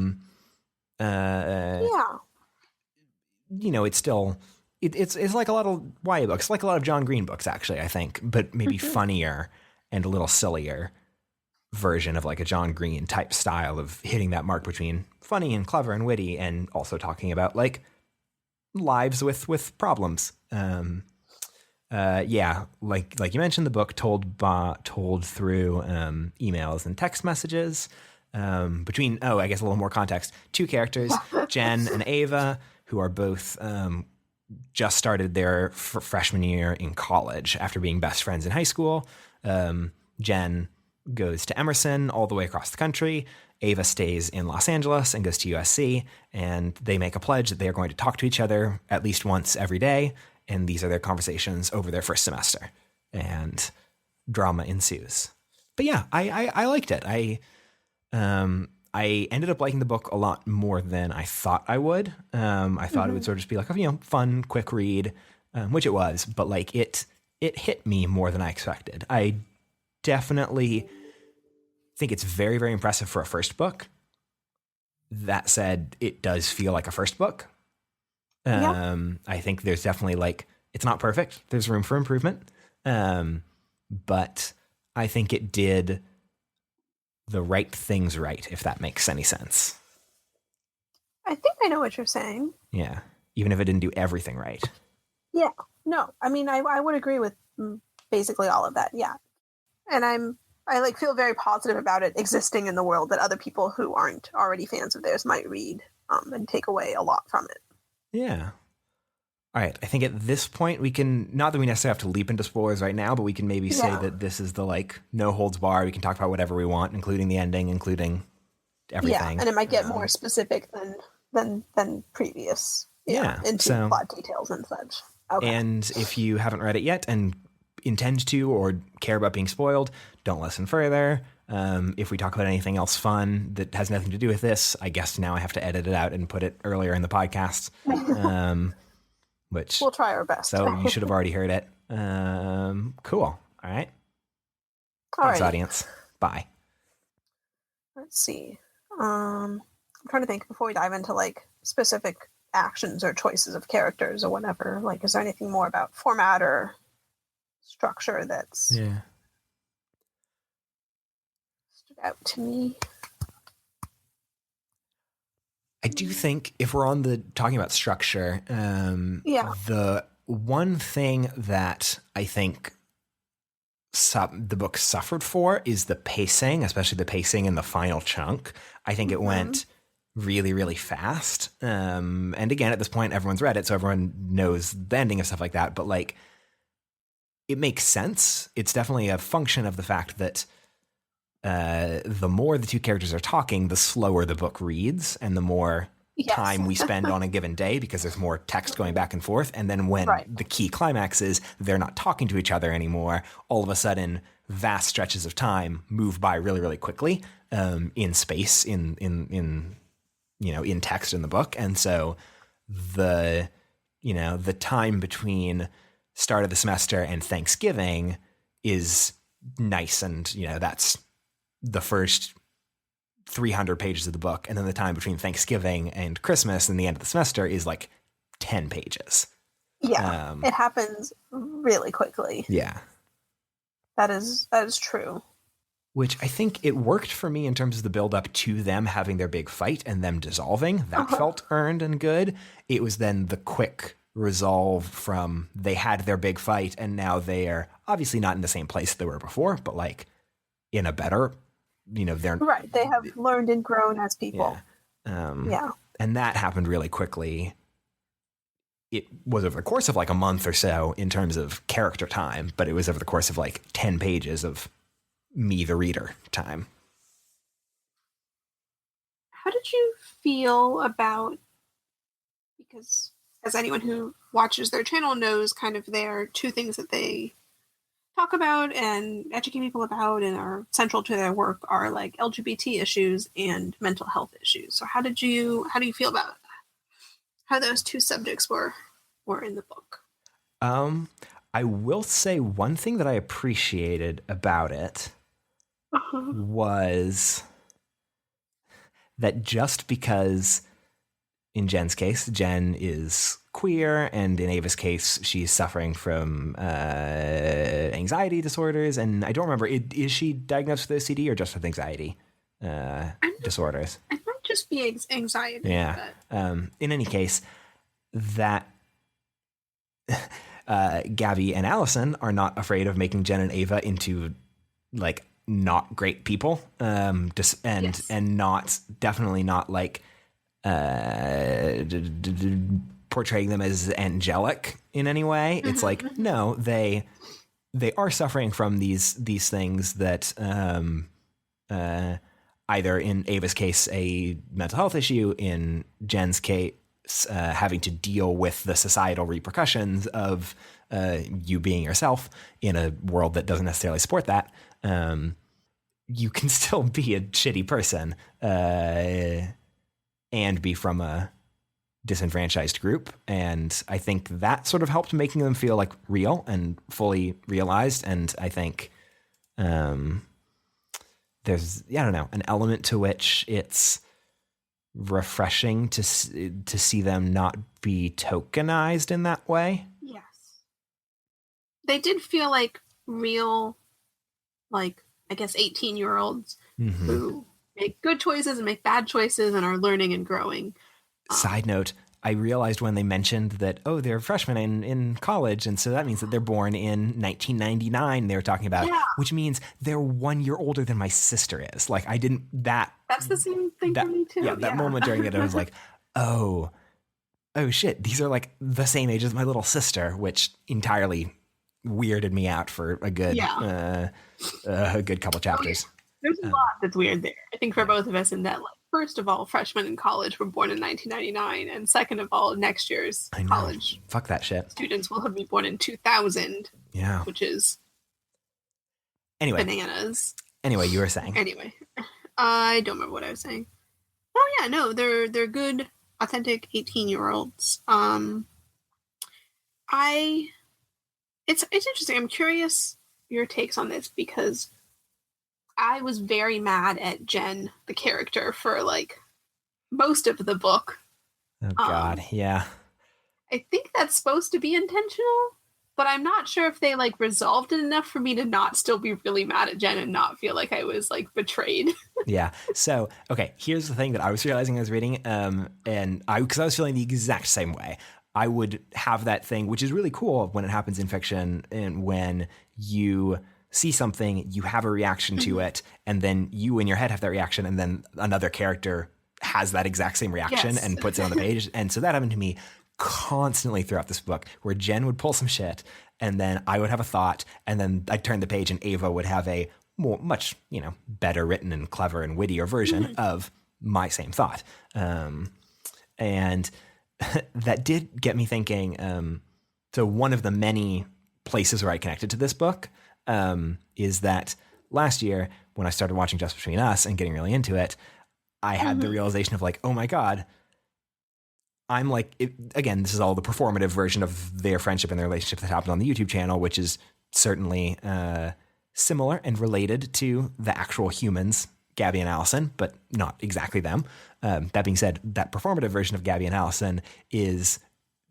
You know, it's still it's like a lot of YA books, like a lot of John Green books, actually, I think, but maybe funnier and a little sillier version of like a John Green type style of hitting that mark between funny and clever and witty, and also talking about like lives with problems. Yeah, like you mentioned, the book told through emails and text messages between, I guess a little more context, two characters, Jen and Ava, who are both just started their freshman year in college after being best friends in high school. Jen goes to Emerson all the way across the country. Ava stays in Los Angeles and goes to USC, and they make a pledge that they are going to talk to each other at least once every day. And these are their conversations over their first semester, and drama ensues. But yeah, I liked it. I ended up liking the book a lot more than I thought I would. I thought it would sort of just be like, fun, quick read, which it was, but like it hit me more than I expected. I definitely think it's very, very impressive for a first book. That said, it does feel like a first book. I think there's definitely like, it's not perfect. There's room for improvement. But I think it did the right things right, if that makes any sense. I think I know what you're saying. Yeah. Even if it didn't do everything right. Yeah. No, I mean, I would agree with basically all of that. Yeah. And I like feel very positive about it existing in the world that other people who aren't already fans of theirs might read and take away a lot from it. Yeah. All right. I think at this point we can, not that we necessarily have to leap into spoilers right now, but we can maybe say that this is the like no holds bar. We can talk about whatever we want, including the ending, including everything. Yeah, and it might get more specific than previous. Into plot details and such. Okay. And if you haven't read it yet and intend to or care about being spoiled, don't listen further. If we talk about anything else fun that has nothing to do with this, I guess now I have to edit it out and put it earlier in the podcast, which we'll try our best. So you should have already heard it. Cool. All right. Thanks, audience. Bye. Let's see. I'm trying to think before we dive into like specific actions or choices of characters or whatever. Like, is there anything more about format or structure that's stood out to me? I do think if we're on the talking about structure, the one thing that I think the book suffered for is the pacing, especially the pacing in the final chunk. I think it went really, really fast. And again, at this point, everyone's read it, so everyone knows the ending and stuff like that. But like, it makes sense. It's definitely a function of the fact that the more the two characters are talking, the slower the book reads, and the more time we spend on a given day because there's more text going back and forth. And then when the key climax is they're not talking to each other anymore, all of a sudden vast stretches of time move by really, really quickly in space, in text in the book. And so the time between start of the semester and Thanksgiving is nice, and that's the first 300 pages of the book, and then the time between Thanksgiving and Christmas and the end of the semester is like 10 pages. Yeah, it happens really quickly. Yeah, that is true. Which I think it worked for me in terms of the build up to them having their big fight and them dissolving. That felt earned and good. It was then the quick resolve from they had their big fight and now they are obviously not in the same place they were before, but like in a better, they're right. They have learned and grown as people. Yeah. And that happened really quickly. It was over the course of like a month or so in terms of character time, but it was over the course of like 10 pages of me, the reader, time. How did you feel about, because as anyone who watches their channel knows, kind of there are two things that they talk about and educate people about and are central to their work are like LGBT issues and mental health issues. So how do you feel about how those two subjects were in the book? I will say one thing that I appreciated about it was that just because in Jen's case, Jen is queer, and in Ava's case, she's suffering from anxiety disorders. And I don't remember, is she diagnosed with OCD or just with anxiety disorders? It might just be anxiety. Yeah. But... in any case, that Gaby and Allison are not afraid of making Jen and Ava into like not great people, and not definitely not like portraying them as angelic in any way. It's like, no, they are suffering from these things that either in Ava's case a mental health issue, in Jen's case having to deal with the societal repercussions of you being yourself in a world that doesn't necessarily support that. You can still be a shitty person and be from a disenfranchised group. And I think that sort of helped making them feel like real and fully realized. And I think there's, I don't know, an element to which it's refreshing to see them not be tokenized in that way. Yes. They did feel like real, like, I guess 18-year-olds who make good choices and make bad choices and are learning and growing. Side note, I realized when they mentioned that, oh, they're freshmen in college, and so that means that they're born in 1999, they were talking about, which means they're 1 year older than my sister is. Like, I didn't, That's the same thing for me, too. Yeah, that moment during it, I was like, oh shit, these are like the same age as my little sister, which entirely weirded me out for a good couple chapters. Oh, yeah. There's a lot that's weird there. I think for both of us in that, like, first of all, freshmen in college were born in 1999, and second of all, next year's college fuck that shit. Students will have been born in 2000. Yeah, which is bananas. Anyway, you were saying. Anyway, I don't remember what I was saying. Oh yeah, no, they're good, authentic 18-year-olds. It's interesting. I'm curious your takes on this because I was very mad at Jen, the character, for like most of the book. Oh God, yeah. I think that's supposed to be intentional, but I'm not sure if they like resolved it enough for me to not still be really mad at Jen and not feel like I was like betrayed. Yeah. So, okay, here's the thing that I was realizing as I was reading, because I was feeling the exact same way. I would have that thing, which is really cool when it happens in fiction, and when you see something, you have a reaction to it, and then you in your head have that reaction, and then another character has that exact same reaction and puts it on the page. And so that happened to me constantly throughout this book, where Jen would pull some shit, and then I would have a thought, and then I'd turn the page, and Ava would have a much better written and clever and wittier version of my same thought. And that did get me thinking. So one of the many places where I connected to this book is that last year when I started watching Just Between Us and getting really into it, I had the realization of like, oh my God, I'm like, again, this is all the performative version of their friendship and their relationship that happened on the YouTube channel, which is certainly similar and related to the actual humans, Gaby and Allison, but not exactly them. That being said, that performative version of Gaby and Allison is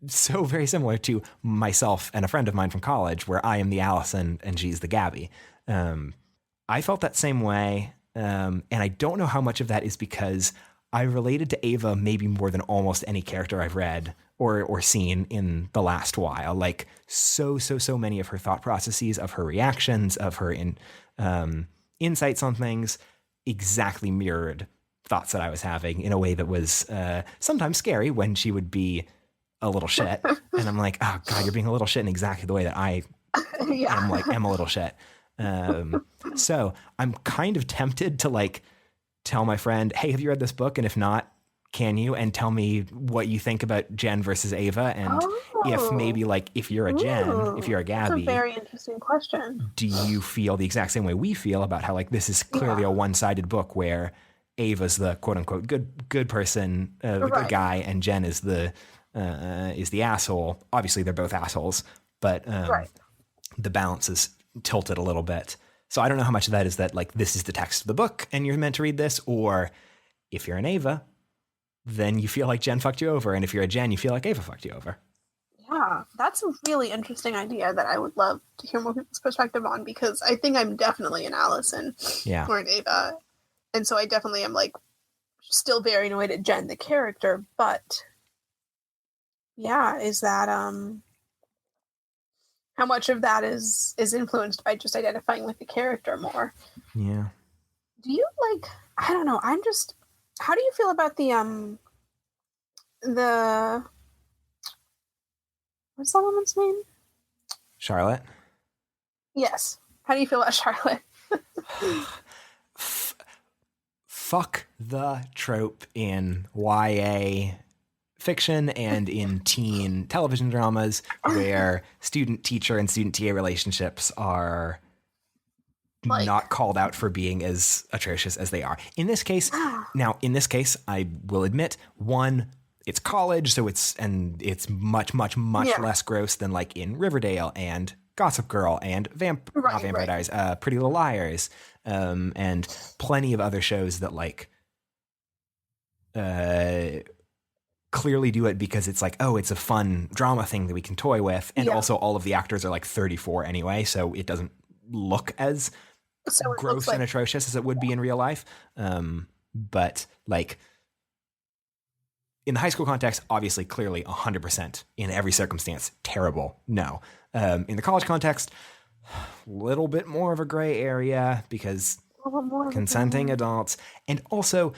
so very similar to myself and a friend of mine from college, where I am the Allison and she's the Gaby. I felt that same way, and I don't know how much of that is because I related to Ava maybe more than almost any character I've read or seen in the last while. Like so many of her thought processes, of her reactions, of her insights on things exactly mirrored thoughts that I was having in a way that was sometimes scary when she would be a little shit. And I'm like, oh God, you're being a little shit in exactly the way that I am a little shit. So I'm kind of tempted to like tell my friend, hey, have you read this book? And if not, can you? And tell me what you think about Jen versus Ava. And if maybe like, if you're a Jen, if you're a Gaby. That's a very interesting question. Do you feel the exact same way we feel about how like this is clearly a one-sided book where Ava's the quote unquote good person, the good guy, and Jen is the asshole. Obviously they're both assholes, but the balance is tilted a little bit. So I don't know how much of that is that like this is the text of the book and you're meant to read this, or if you're an Ava, then you feel like Jen fucked you over, and if you're a Jen, you feel like Ava fucked you over. Yeah, that's a really interesting idea that I would love to hear more people's perspective on, because I think I'm definitely an Allison or an Ava. And so I definitely am like still very annoyed at Jen, the character, but yeah, is that how much of that is influenced by just identifying with the character more? Yeah. Do you like, I don't know, how do you feel about the what's that woman's name? Charlotte? Yes. How do you feel about Charlotte? Fuck the trope in YA fiction and in teen television dramas where student-teacher and student-TA relationships are not called out for being as atrocious as they are. In this case, I will admit, one, it's college, so it's much less gross than like in Riverdale and Gossip Girl and Vampire Diaries, Pretty Little Liars, and plenty of other shows that like clearly do it because it's like, oh, it's a fun drama thing that we can toy with, and also all of the actors are like 34 anyway, so it doesn't look as gross and atrocious as it would be in real life. But like in the high school context, obviously, clearly 100% in every circumstance, terrible. No. In the college context, a little bit more of a gray area because consenting adults. And also,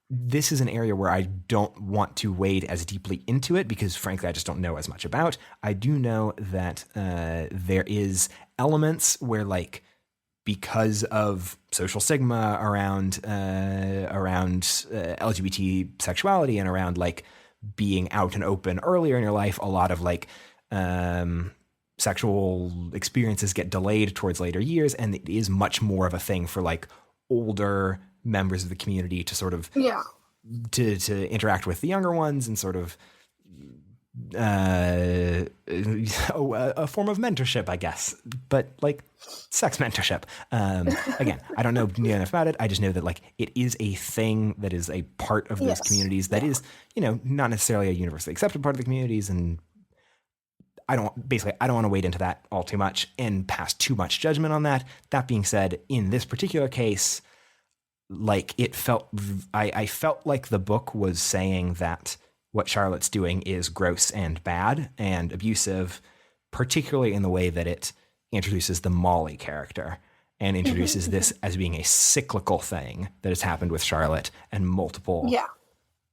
this is an area where I don't want to wade as deeply into it because, frankly, I just don't know as much about. I do know that there is elements where, like, because of social stigma around LGBT sexuality and around like being out and open earlier in your life, a lot of like sexual experiences get delayed towards later years, and it is much more of a thing for like older members of the community to sort of to interact with the younger ones and sort of a form of mentorship, I guess, but like sex mentorship. Again, I don't know enough about it. I just know that like it is a thing that is a part of those communities that is, you know, not necessarily a universally accepted part of the communities. And I don't want to wade into that all too much and pass too much judgment on that. That being said, in this particular case, like I felt like the book was saying that what Charlotte's doing is gross and bad and abusive, particularly in the way that it introduces the Molly character and introduces this as being a cyclical thing that has happened with Charlotte and multiple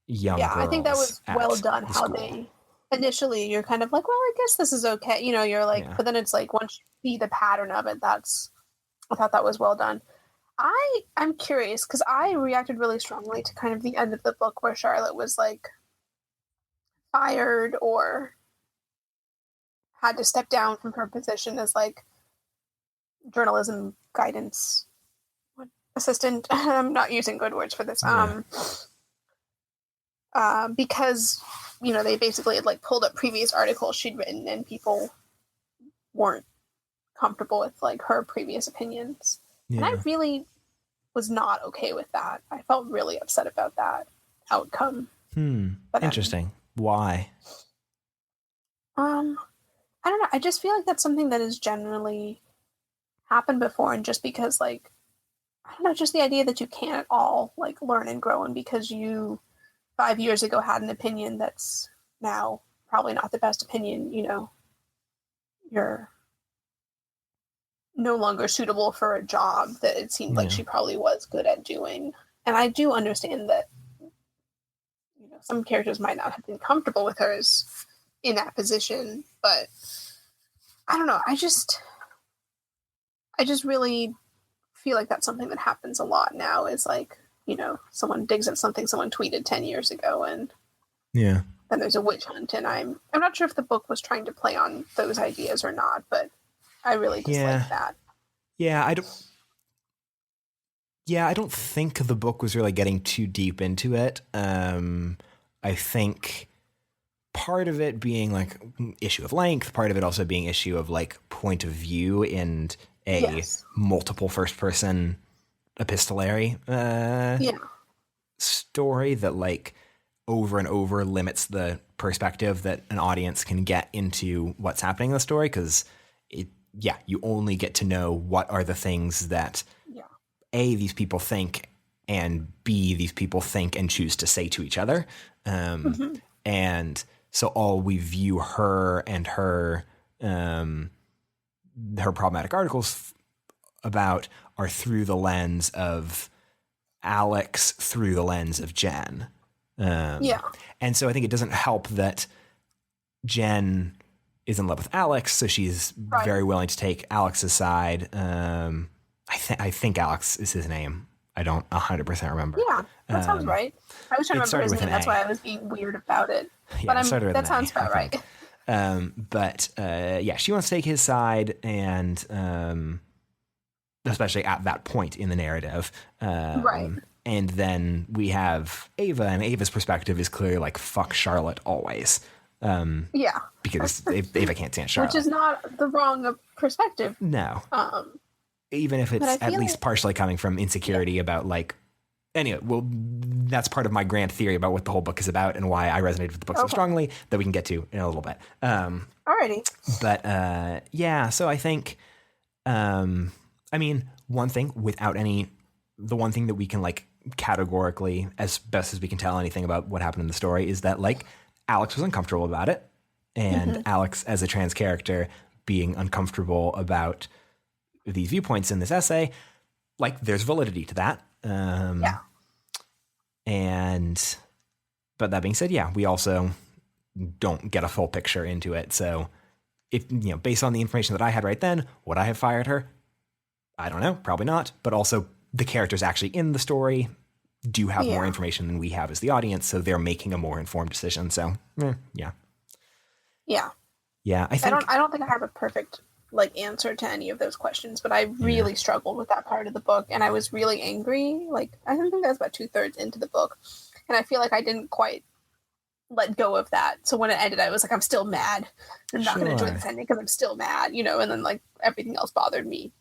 young girls. I think that was well done how they initially you're kind of like, well, I guess this is okay. You know, you're like, but then it's like once you see the pattern of it, I thought that was well done. I'm curious because I reacted really strongly to kind of the end of the book where Charlotte was like fired or had to step down from her position as like journalism guidance assistant. I'm not using good words for this. Because, you know, they basically had like pulled up previous articles she'd written and people weren't comfortable with like her previous opinions. And I really was not okay with that. I felt really upset about that outcome. But interesting. Why? I don't know. I just feel like that's something that has generally happened before, and just because, like, I don't know, just the idea that you can't all like learn and grow, and because you 5 years ago had an opinion that's now probably not the best opinion, you know, you're no longer suitable for a job that it seemed like she probably was good at doing. And I do understand that, you know, some characters might not have been comfortable with her in that position, but I don't know. I just really feel like that's something that happens a lot now, is like, you know, someone digs at something someone tweeted 10 years ago and then there's a witch hunt. And I'm not sure if the book was trying to play on those ideas or not, but I really dislike that. I don't think the book was really getting too deep into it. I think part of it being like issue of length, part of it also being issue of like point of view and a multiple first person epistolary story that like over and over limits the perspective that an audience can get into what's happening in the story, because you only get to know what are the things that A, these people think, and B, these people think and choose to say to each other. And so all we view her and her problematic articles about are through the lens of Alex, through the lens of Jen. And so I think it doesn't help that Jen is in love with Alex, so she's very willing to take Alex's side. I think Alex is his name. I don't 100% remember. Yeah, that sounds right. I was trying to remember his name. That's why I was being weird about it. Yeah, but that sounds about right. She wants to take his side, and especially at that point in the narrative. Right. And then we have Ava, and Ava's perspective is clearly like, fuck Charlotte always. Because Ava can't stand Charlotte. Which is not the wrong perspective. No. Even if it's at least partially coming from insecurity about like, anyway, well, that's part of my grand theory about what the whole book is about and why I resonated with the book so strongly that we can get to in a little bit. Alrighty. But so I think, one thing the one thing that we can like categorically, as best as we can tell anything about what happened in the story, is that like Alex was uncomfortable about it, and Alex as a trans character being uncomfortable about these viewpoints in this essay, like there's validity to that. But that being said, we also don't get a full picture into it. So if, based on the information that I had right then, would I have fired her? I don't know, probably not. But also the characters actually in the story do have more information than we have as the audience. So they're making a more informed decision. So yeah. I don't think I have a perfect answer to any of those questions, but I really struggled with that part of the book, and I was really angry. I think that's about 2/3 into the book, and I feel like I didn't quite let go of that. So when it ended, I was like, I'm still mad. I'm not going to enjoy this ending because I'm still mad, and then everything else bothered me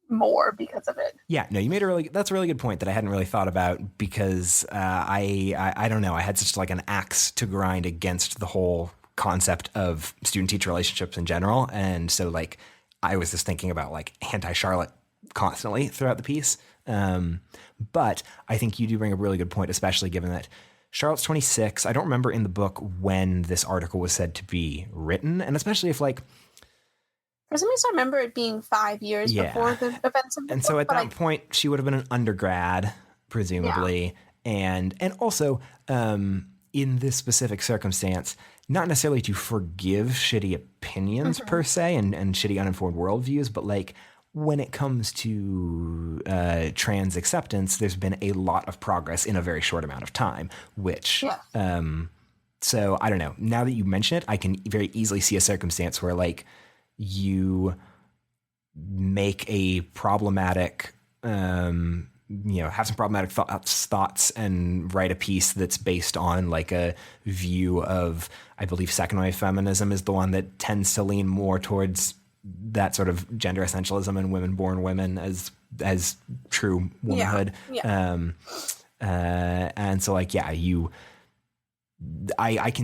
more because of it. Yeah, no, you made that's a really good point that I hadn't really thought about, because I don't know, I had such an axe to grind against the whole concept of student-teacher relationships in general, and so I was just thinking about anti-Charlotte constantly throughout the piece. But I think you do bring a really good point, especially given that Charlotte's 26. I don't remember in the book when this article was said to be written, and especially if for some reason I remember it being 5 years before the events of the book. So at that point she would have been an undergrad, presumably, and also in this specific circumstance, not necessarily to forgive shitty opinions per se and shitty uninformed worldviews, but when it comes to trans acceptance, there's been a lot of progress in a very short amount of time, which, so I don't know. Now that you mention it, I can very easily see a circumstance where you make a problematic, have some problematic thoughts and write a piece that's based on a view of, I believe second wave feminism is the one that tends to lean more towards that sort of gender essentialism and women born women as true womanhood. And so I can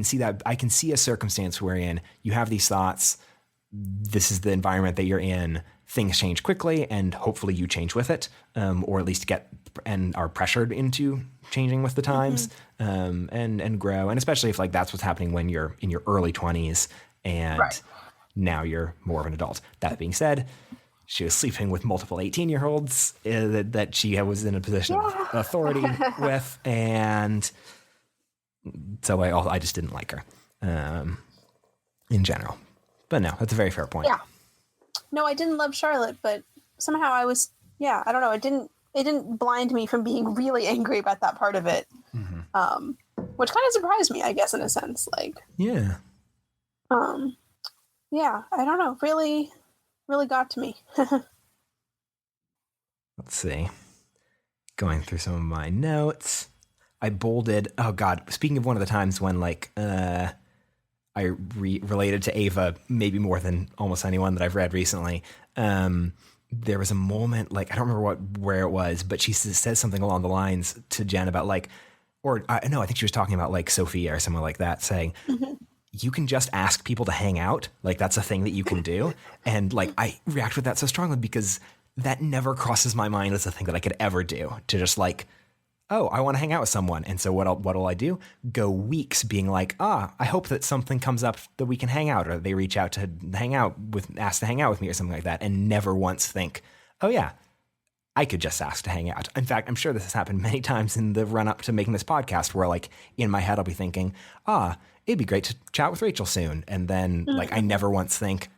see that. I can see a circumstance wherein you have these thoughts, this is the environment that you're in, things change quickly, and hopefully you change with it, or at least get and are pressured into changing with the times, and grow. And especially if that's what's happening when you're in your early 20s and now you're more of an adult. That being said, she was sleeping with multiple 18-year-olds that she was in a position of authority with, and so I just didn't like her in general. But no, that's a very fair point. Yeah. No, I didn't love Charlotte, but somehow I was, I don't know. It didn't blind me from being really angry about that part of it. Which kind of surprised me, I guess, in a sense. I don't know. Really, really got to me. Let's see. Going through some of my notes. I bolded, oh God, speaking of one of the times when I related to Ava maybe more than almost anyone that I've read recently. There was a moment, I don't remember where it was, but she says something along the lines to Jen about or no, I think she was talking about like Sophia or someone like that, saying you can just ask people to hang out. Like that's a thing that you can do. And like I react with that so strongly because that never crosses my mind as a thing that I could ever do, to just like, oh, I want to hang out with someone. And so what'll I do? Go weeks being like, I hope that something comes up that we can hang out, or they reach out to ask to hang out with me or something like that, and never once think, oh yeah, I could just ask to hang out. In fact, I'm sure this has happened many times in the run up to making this podcast where like in my head, I'll be thinking, it'd be great to chat with Rachel soon. And then like, I never once think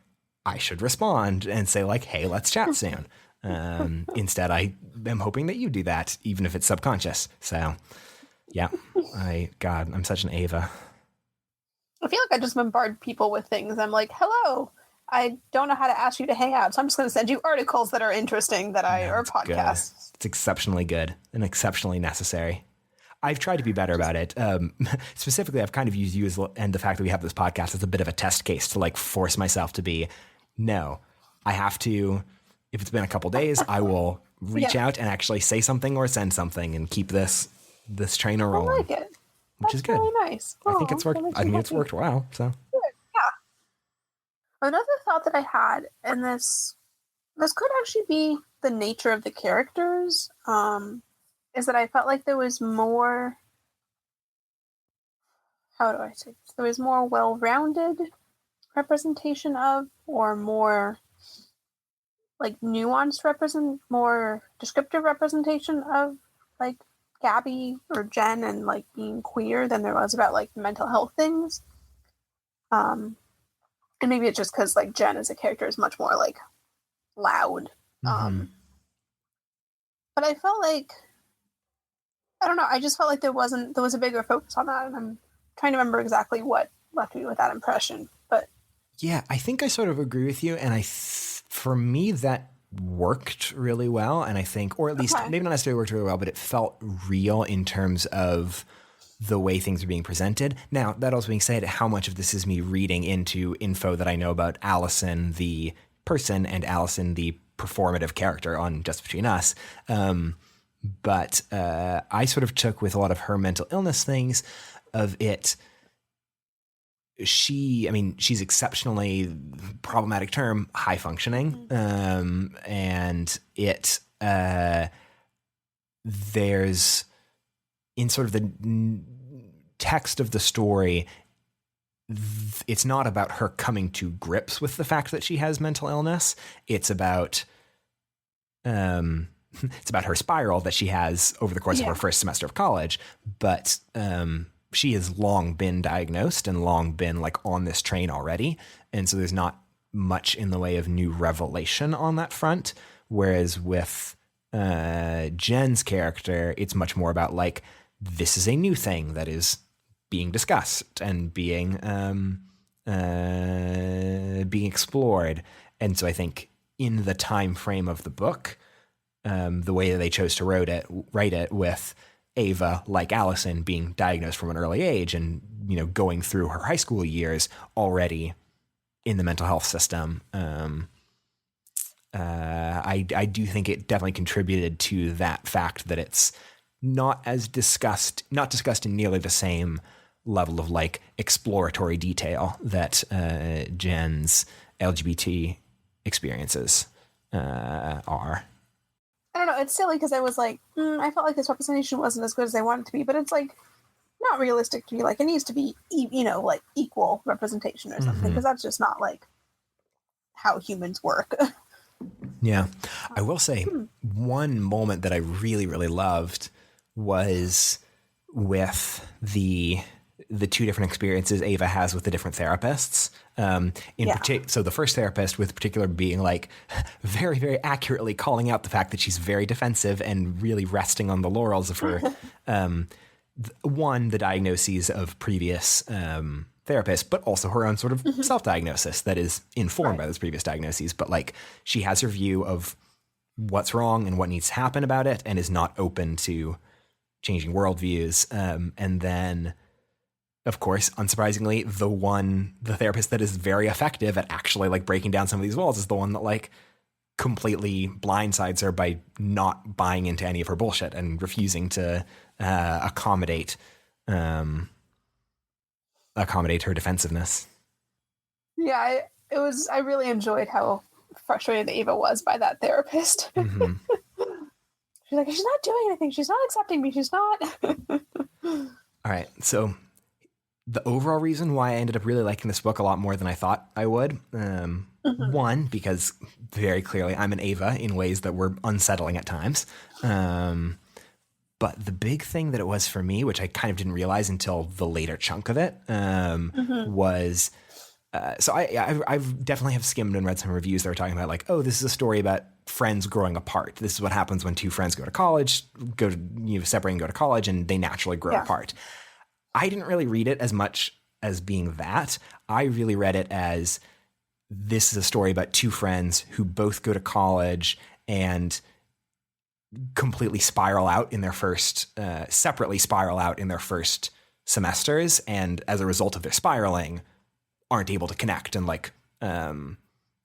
I should respond and say like, hey, let's chat soon. Instead, I am hoping that you do that, even if it's subconscious. So, yeah, I'm such an Ava. I feel like I just bombard people with things. I'm like, hello, I don't know how to ask you to hang out, so I'm just going to send you articles that are interesting or podcasts. It's exceptionally good and exceptionally necessary. I've tried to be better about it. Specifically, I've kind of used you and the fact that we have this podcast as a bit of a test case to like force myself to be, no, I have to. If it's been a couple days, I will reach out and actually say something or send something and keep this train rolling. I like it. Which is good. Really nice. I think it's worked. I mean, it's worked well. So good. Yeah. Another thought that I had, and this could actually be the nature of the characters, is that I felt like there was more. How do I say this? There was more well-rounded representation of, or more like nuanced more descriptive representation of like Gaby or Jen and like being queer than there was about like mental health things. And maybe it's just because like Jen as a character is much more like loud. But I felt like, I don't know, I just felt like there was a bigger focus on that, and I'm trying to remember exactly what left me with that impression. But yeah, I think I sort of agree with you, and for me, that worked really well. And I think, or at least maybe not necessarily worked really well, but it felt real in terms of the way things are being presented. Now, that also being said, how much of this is me reading into info that I know about Allison, the person, and Allison, the performative character on Just Between Us. But I sort of took with a lot of her mental illness things of it. She's exceptionally, problematic term, high functioning. And it, there's in sort of the text of the story, it's not about her coming to grips with the fact that she has mental illness. It's about, her spiral that she has over the course of her first semester of college. But, she has long been diagnosed and long been like on this train already. And so there's not much in the way of new revelation on that front. Whereas with Jen's character, it's much more about like, this is a new thing that is being discussed and being explored. And so I think in the time frame of the book, the way that they chose to write it with Ava, like Allison, being diagnosed from an early age and, going through her high school years already in the mental health system. I do think it definitely contributed to that fact that it's not discussed in nearly the same level of like exploratory detail that Jen's LGBT experiences are. I don't know, it's silly because I was like, I felt like this representation wasn't as good as I wanted it to be, but it's like not realistic to be like, it needs to be, like equal representation or something, because that's just not like how humans work. Yeah. I will say one moment that I really, really loved was with the two different experiences Ava has with the different therapists. So the first therapist with particular being like very, very accurately calling out the fact that she's very defensive and really resting on the laurels of her, the diagnoses of previous therapists, but also her own sort of self-diagnosis that is informed by those previous diagnoses. But like she has her view of what's wrong and what needs to happen about it and is not open to changing worldviews. And then, of course, unsurprisingly, the therapist that is very effective at actually like breaking down some of these walls is the one that like completely blindsides her by not buying into any of her bullshit and refusing to accommodate her defensiveness. Yeah, I really enjoyed how frustrated Ava was by that therapist. Mm-hmm. She's like, she's not doing anything. She's not accepting me. She's not. All right. So the overall reason why I ended up really liking this book a lot more than I thought I would, one, because very clearly I'm an Ava in ways that were unsettling at times. But the big thing that it was for me, which I kind of didn't realize until the later chunk of it, was... so I've definitely have skimmed and read some reviews that were talking about like, oh, this is a story about friends growing apart. This is what happens when two friends go to college, separate and go to college, and they naturally grow apart. I didn't really read it as much as being that. I really read it as this is a story about two friends who both go to college and completely spiral out in their first, separately spiral out in their first semesters. And as a result of their spiraling, aren't able to connect and like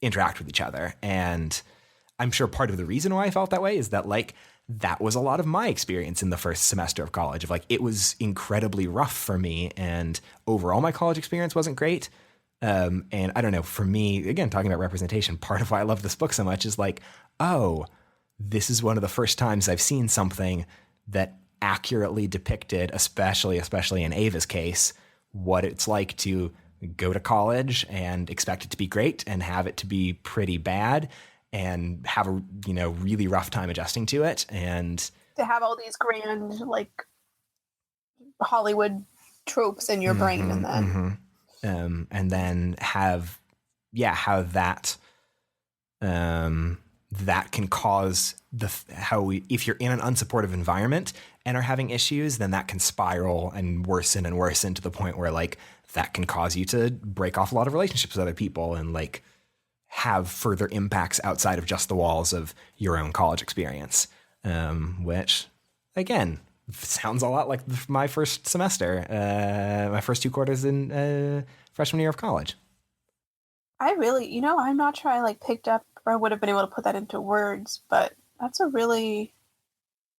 interact with each other. And I'm sure part of the reason why I felt that way is that like that was a lot of my experience in the first semester of college of like it was incredibly rough for me, and overall my college experience wasn't great. And I don't know, for me, again, talking about representation, part of why I love this book so much is like, oh, this is one of the first times I've seen something that accurately depicted, especially in Ava's case, what it's like to go to college and expect it to be great and have it to be pretty bad and have a really rough time adjusting to it, and to have all these grand like Hollywood tropes in your brain, and then have how that that can cause if you're in an unsupportive environment and are having issues, then that can spiral and worsen to the point where like that can cause you to break off a lot of relationships with other people and like have further impacts outside of just the walls of your own college experience. Which again, sounds a lot like my first semester, my first 2 quarters in freshman year of college. I really, I'm not sure I like picked up or would have been able to put that into words, but that's a really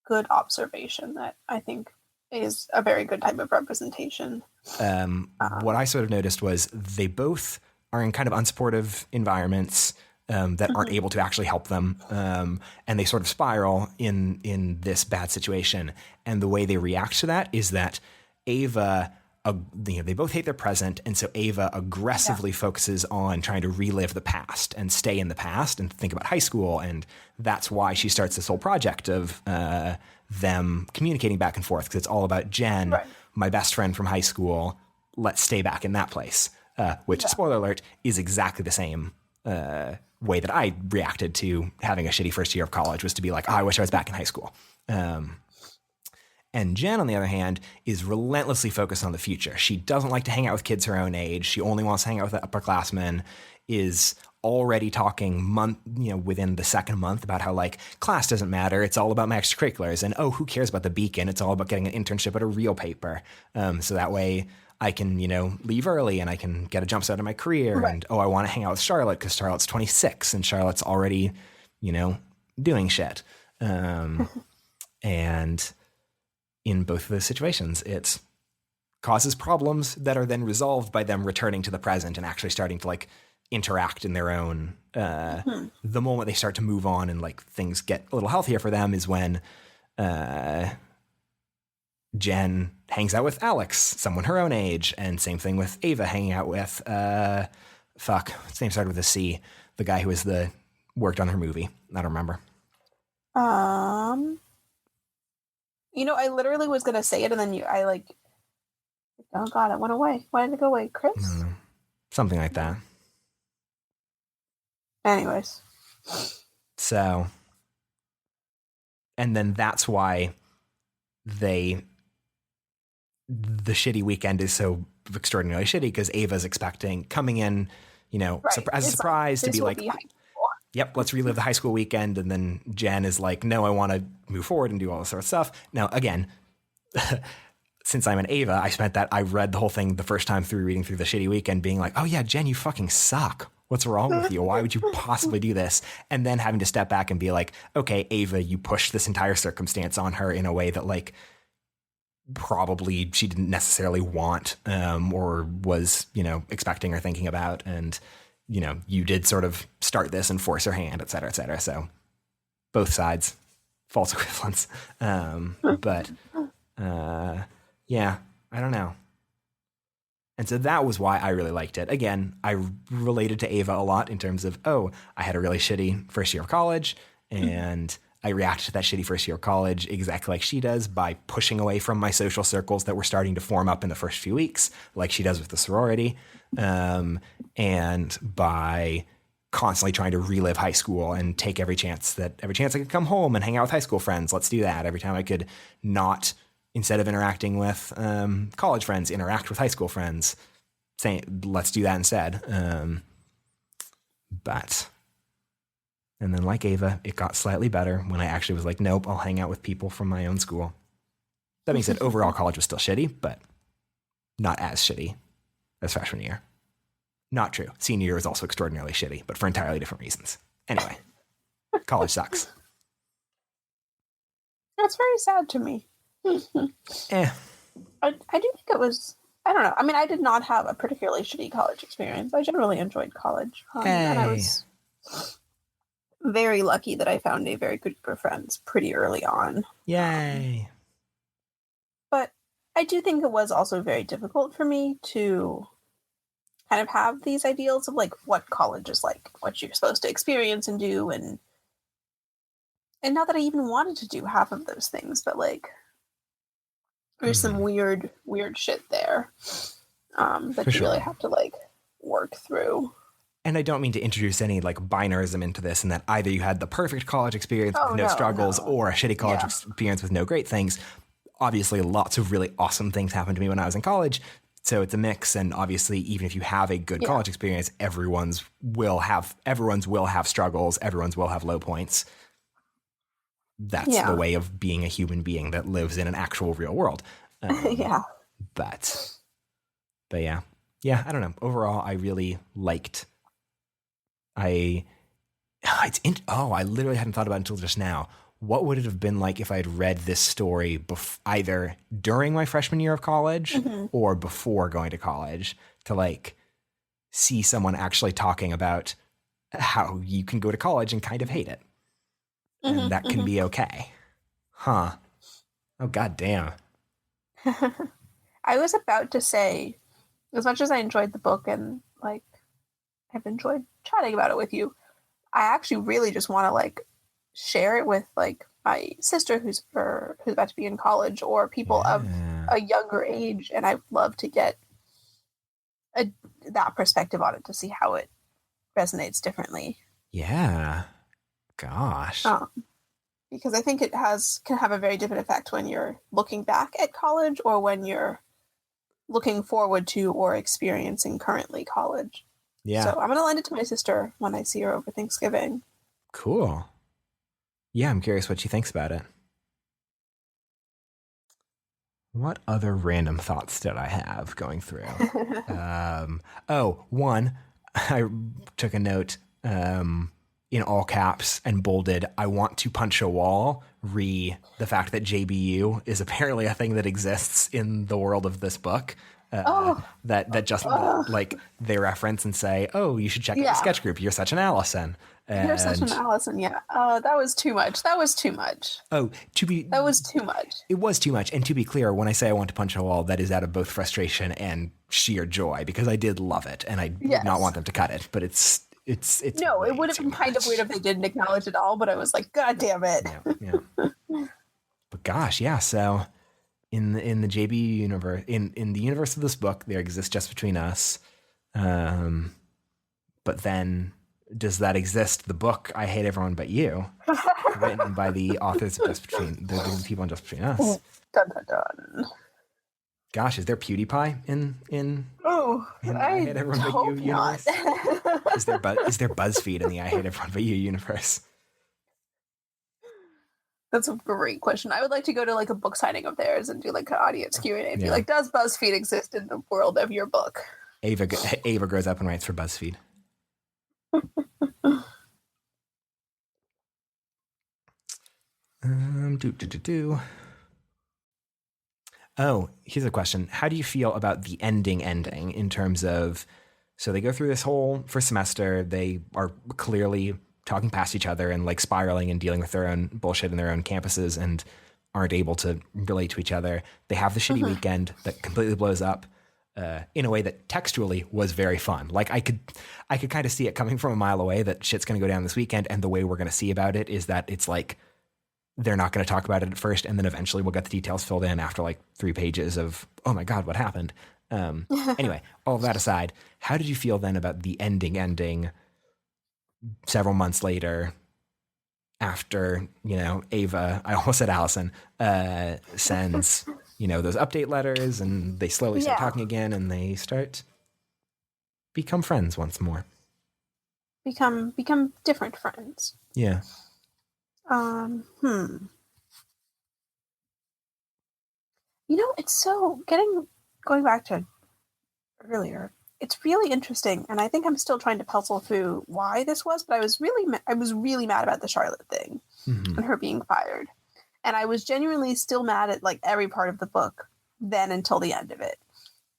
good observation that I think is a very good type of representation. What I sort of noticed was they both are in kind of unsupportive environments that aren't able to actually help them. And they sort of spiral in this bad situation. And the way they react to that is that Ava, they both hate their present. And so Ava aggressively focuses on trying to relive the past and stay in the past and think about high school. And that's why she starts this whole project of them communicating back and forth, because it's all about Jen, my best friend from high school. Let's stay back in that place, which, spoiler alert, is exactly the same way that I reacted to having a shitty first year of college, was to be like, oh, I wish I was back in high school. And Jen, on the other hand, is relentlessly focused on the future. She doesn't like to hang out with kids her own age. She only wants to hang out with the upperclassmen, is already talking within the second month about how like class doesn't matter. It's all about my extracurriculars. And oh, who cares about the Beacon? It's all about getting an internship at a real paper. So that way I can, leave early and I can get a jump start in my career. Right. And, oh, I want to hang out with Charlotte because Charlotte's 26 and Charlotte's already, doing shit. And in both of those situations, it causes problems that are then resolved by them returning to the present and actually starting to like interact in their own, the moment they start to move on and like things get a little healthier for them is when, Jen hangs out with Alex, someone her own age, and same thing with Ava hanging out with, his name started with a C, the guy who worked on her movie. I don't remember. I literally was going to say it and then oh God, it went away. Why did it go away? Chris? Something like that. Anyways. So, and then that's why the shitty weekend is so extraordinarily shitty, because Ava's coming in, as a surprise to be like, yep, let's relive the high school weekend. And then Jen is like, no, I want to move forward and do all this sort of stuff. Now, again, since I'm an Ava, I read the whole thing the first time through reading through the shitty weekend being like, oh yeah, Jen, you fucking suck. What's wrong with you? Why would you possibly do this? And then having to step back and be like, okay, Ava, you pushed this entire circumstance on her in a way that like probably she didn't necessarily want or was, expecting or thinking about. And, you did sort of start this and force her hand, et cetera, et cetera. So both sides, false equivalence. But yeah, I don't know. And so that was why I really liked it. Again, I related to Ava a lot in terms of, I had a really shitty first year of college, and I reacted to that shitty first year of college exactly like she does by pushing away from my social circles that were starting to form up in the first few weeks, like she does with the sorority, and by constantly trying to relive high school and take every chance I could come home and hang out with high school friends. Let's do that. Every time I could not, instead of interacting with college friends, interact with high school friends, saying, let's do that instead. And then like Ava, it got slightly better when I actually was like, nope, I'll hang out with people from my own school. That being said, overall college was still shitty, but not as shitty as freshman year. Not true. Senior year was also extraordinarily shitty, but for entirely different reasons. Anyway, college sucks. That's very sad to me. Eh. I do think it was, I don't know. I mean, I did not have a particularly shitty college experience. I generally enjoyed college. And I was very lucky that I found a very good group of friends pretty early on. Yay. But I do think it was also very difficult for me to kind of have these ideals of like what college is like, what you're supposed to experience and do, and not that I even wanted to do half of those things, but like there's some weird shit there that you really have to like work through. And I don't mean to introduce any like binarism into this, and that either you had the perfect college experience with no struggles or a shitty college experience with no great things. Obviously, lots of really awesome things happened to me when I was in college. So it's a mix, and obviously, even if you have a good college experience, everyone's will have struggles, everyone's will have low points. That's the way of being a human being that lives in an actual real world. But yeah, I don't know. Overall, I really liked. I literally hadn't thought about it until just now. What would it have been like if I had read this story either during my freshman year of college or before going to college, to like see someone actually talking about how you can go to college and kind of hate it. And that can be okay. Huh. Oh, God damn. I was about to say, as much as I enjoyed the book and like I've enjoyed chatting about it with you, I actually really just want to like share it with like my sister who's about to be in college, or people of a younger age, and I'd love to get that perspective on it to see how it resonates differently. Yeah. Gosh. Because I think it can have a very different effect when you're looking back at college or when you're looking forward to or experiencing currently college. Yeah. So I'm going to lend it to my sister when I see her over Thanksgiving. Cool. Yeah, I'm curious what she thinks about it. What other random thoughts did I have going through? One, I took a note in all caps and bolded, I want to punch a wall, the fact that JBU is apparently a thing that exists in the world of this book. That just like they reference and say, oh, you should check out the sketch group. You're such an Allison. You're such an Allison, yeah. Oh, that was too much. That was too much. That was too much. It was too much. And to be clear, when I say I want to punch a wall, that is out of both frustration and sheer joy, because I did love it and I did not want them to cut it. But it's no, it would have been kind of weird if they didn't acknowledge it all, but I was like, God damn it. Yeah. But gosh, yeah. So in the JBU universe, in the universe of this book, there exists Just Between Us. But then does that exist? The book I Hate Everyone But You, written by the authors of the people on Just Between Us. Dun, dun, dun. Gosh, is there PewDiePie in I Hate Everyone But You universe? Is there BuzzFeed in the I Hate Everyone But You universe? That's a great question. I would like to go to like a book signing of theirs and do like an audience Q&A and be like, does BuzzFeed exist in the world of your book? Ava grows up and writes for BuzzFeed. Do. Oh, here's a question. How do you feel about the ending in terms of, so they go through this whole first semester, they are clearly talking past each other and like spiraling and dealing with their own bullshit in their own campuses and aren't able to relate to each other. They have the shitty weekend that completely blows up in a way that textually was very fun. Like I could kind of see it coming from a mile away that shit's going to go down this weekend, and the way we're going to see about it is that it's like they're not going to talk about it at first, and then eventually we'll get the details filled in after like 3 pages of, oh my God, what happened? Anyway, all of that aside, how did you feel then about the ending several months later after, Ava, I almost said Allison, sends, those update letters, and they slowly start talking again, and they become friends once more. Become different friends. Yeah. It's so going back to earlier. It's really interesting, and I think I'm still trying to puzzle through why this was. But I was really mad about the Charlotte thing and her being fired, and I was genuinely still mad at like every part of the book then until the end of it.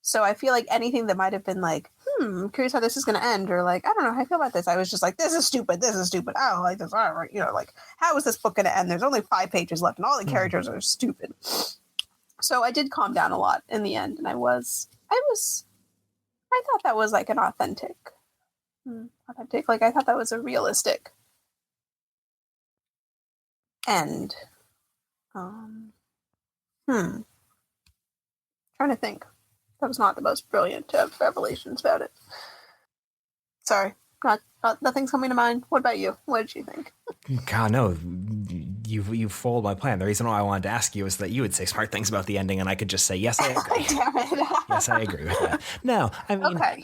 So I feel like anything that might have been like, I'm curious how this is going to end, or like, I don't know how I feel about this. I was just like, this is stupid. I don't like this. All right, like, how is this book going to end? There's only 5 pages left, and all the characters are stupid. So I did calm down a lot in the end, and I thought that was like an authentic, like I thought that was a realistic end. Trying to think. That was not the most brilliant of revelations about it. Sorry, nothing's coming to mind. What about you? What did you think? God, no, you fooled my plan. The reason why I wanted to ask you is that you would say smart things about the ending, and I could just say, yes, I agree. Damn it. Yes, I agree with that. No, I mean, okay,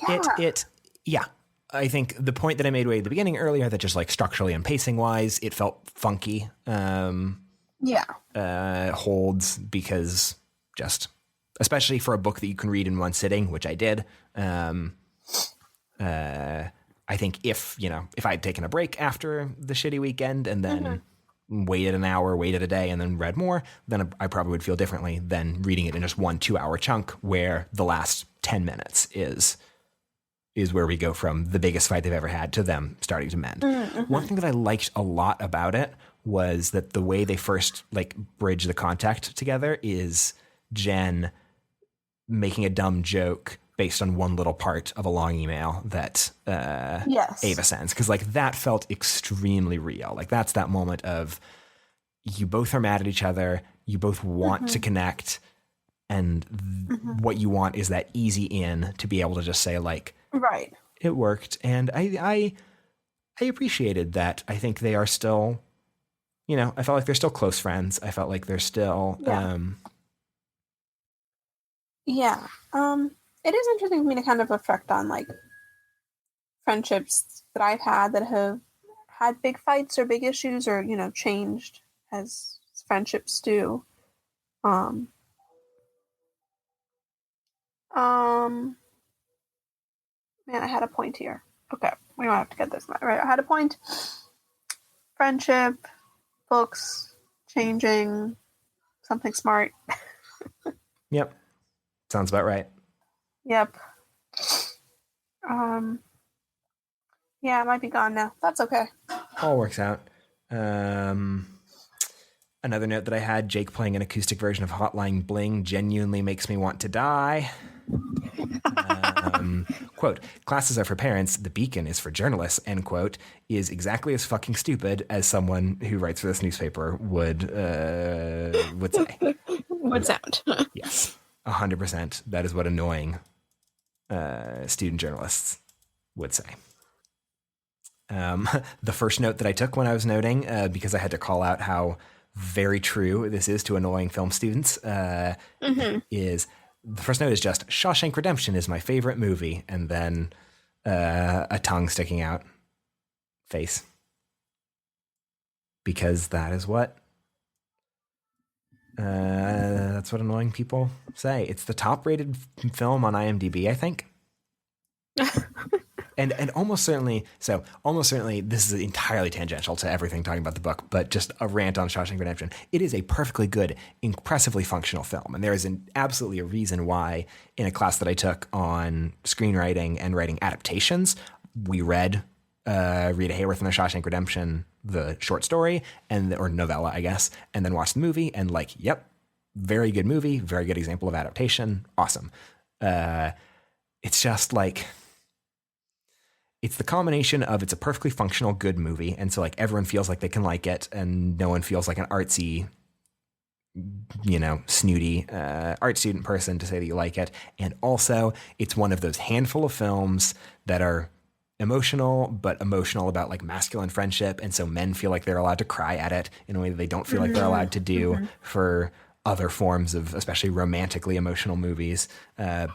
yeah. I think the point that I made way at the beginning earlier, that just like structurally and pacing wise, it felt funky. Holds because just, especially for a book that you can read in one sitting, which I did. I think if I had taken a break after the shitty weekend and then waited an hour, waited a day, and then read more, then I probably would feel differently than reading it in just 1 2-hour chunk where the last 10 minutes is where we go from the biggest fight they've ever had to them starting to mend. One thing that I liked a lot about it was that the way they first like bridge the contact together is Jen making a dumb joke based on one little part of a long email that Ava sends. Because like that felt extremely real. Like that's that moment of you both are mad at each other. You both want to connect. And what you want is that easy in to be able to just say like, right, it worked. And I appreciated that. I think they are still, I felt like they're still close friends. I felt like they're still, it is interesting for me to kind of reflect on like friendships that I've had that have had big fights or big issues or, changed as friendships do. Man, I had a point here. Okay, we don't have to get this right. I had a point. Friendship, books, changing, something smart. Yep. Sounds about right. Yep. Yeah, it might be gone now. That's okay. All works out. Another note that I had, Jake playing an acoustic version of Hotline Bling genuinely makes me want to die. Quote, classes are for parents, the beacon is for journalists, end quote, is exactly as fucking stupid as someone who writes for this newspaper would say. Would sound. Yes, 100%. That is what annoying student journalists would say. The first note that I took when I was noting, because I had to call out how very true this is to annoying film students, is the first note is just Shawshank Redemption is my favorite movie, and then a tongue sticking out face, because that's what annoying people say. It's the top rated film on IMDb, I think. And almost certainly, this is entirely tangential to everything talking about the book, but just a rant on Shawshank Redemption. It is a perfectly good, impressively functional film. And there is absolutely a reason why in a class that I took on screenwriting and writing adaptations, we read Rita Hayworth in The Shawshank Redemption, the short story, or novella, I guess, and then watched the movie and like, yep, very good movie, very good example of adaptation. Awesome. It's just like, it's the combination of it's a perfectly functional, good movie. And so like everyone feels like they can like it and no one feels like an artsy, snooty art student person to say that you like it. And also it's one of those handful of films that are emotional, but emotional about like masculine friendship. And so men feel like they're allowed to cry at it in a way that they don't feel like they're allowed to do for other forms of especially romantically emotional movies,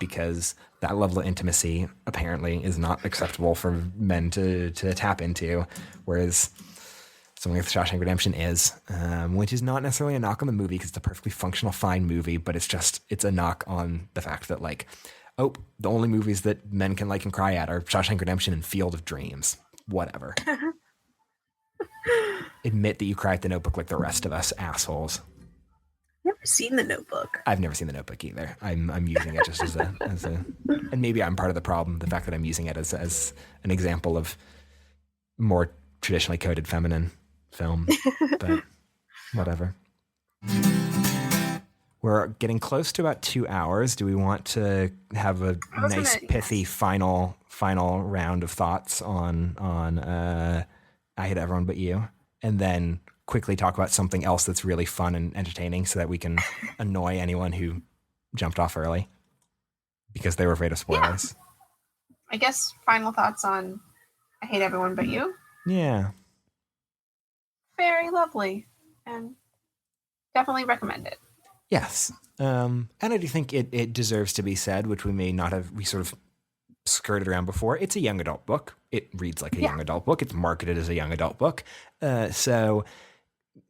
because that level of intimacy apparently is not acceptable for men to tap into, whereas something like The Shawshank Redemption is, which is not necessarily a knock on the movie because it's a perfectly functional, fine movie, but it's a knock on the fact that like, oh, the only movies that men can like and cry at are Shawshank Redemption and Field of Dreams. Whatever. Admit that you cry at The Notebook like the rest of us, assholes. Never seen The Notebook. I've never seen The Notebook either. I'm using it just as a, and maybe I'm part of the problem. The fact that I'm using it as an example of more traditionally coded feminine film, but whatever. We're getting close to about 2 hours. Do we want to have a nice, pithy final round of thoughts on I Hate Everyone But You, and then quickly talk about something else that's really fun and entertaining so that we can annoy anyone who jumped off early because they were afraid of spoilers? Yeah. I guess final thoughts on I Hate Everyone But You. Yeah. Very lovely. And definitely recommend it. Yes. And I do think it deserves to be said, which we sort of skirted around before. It's a young adult book. It reads like a young adult book. It's marketed as a young adult book. So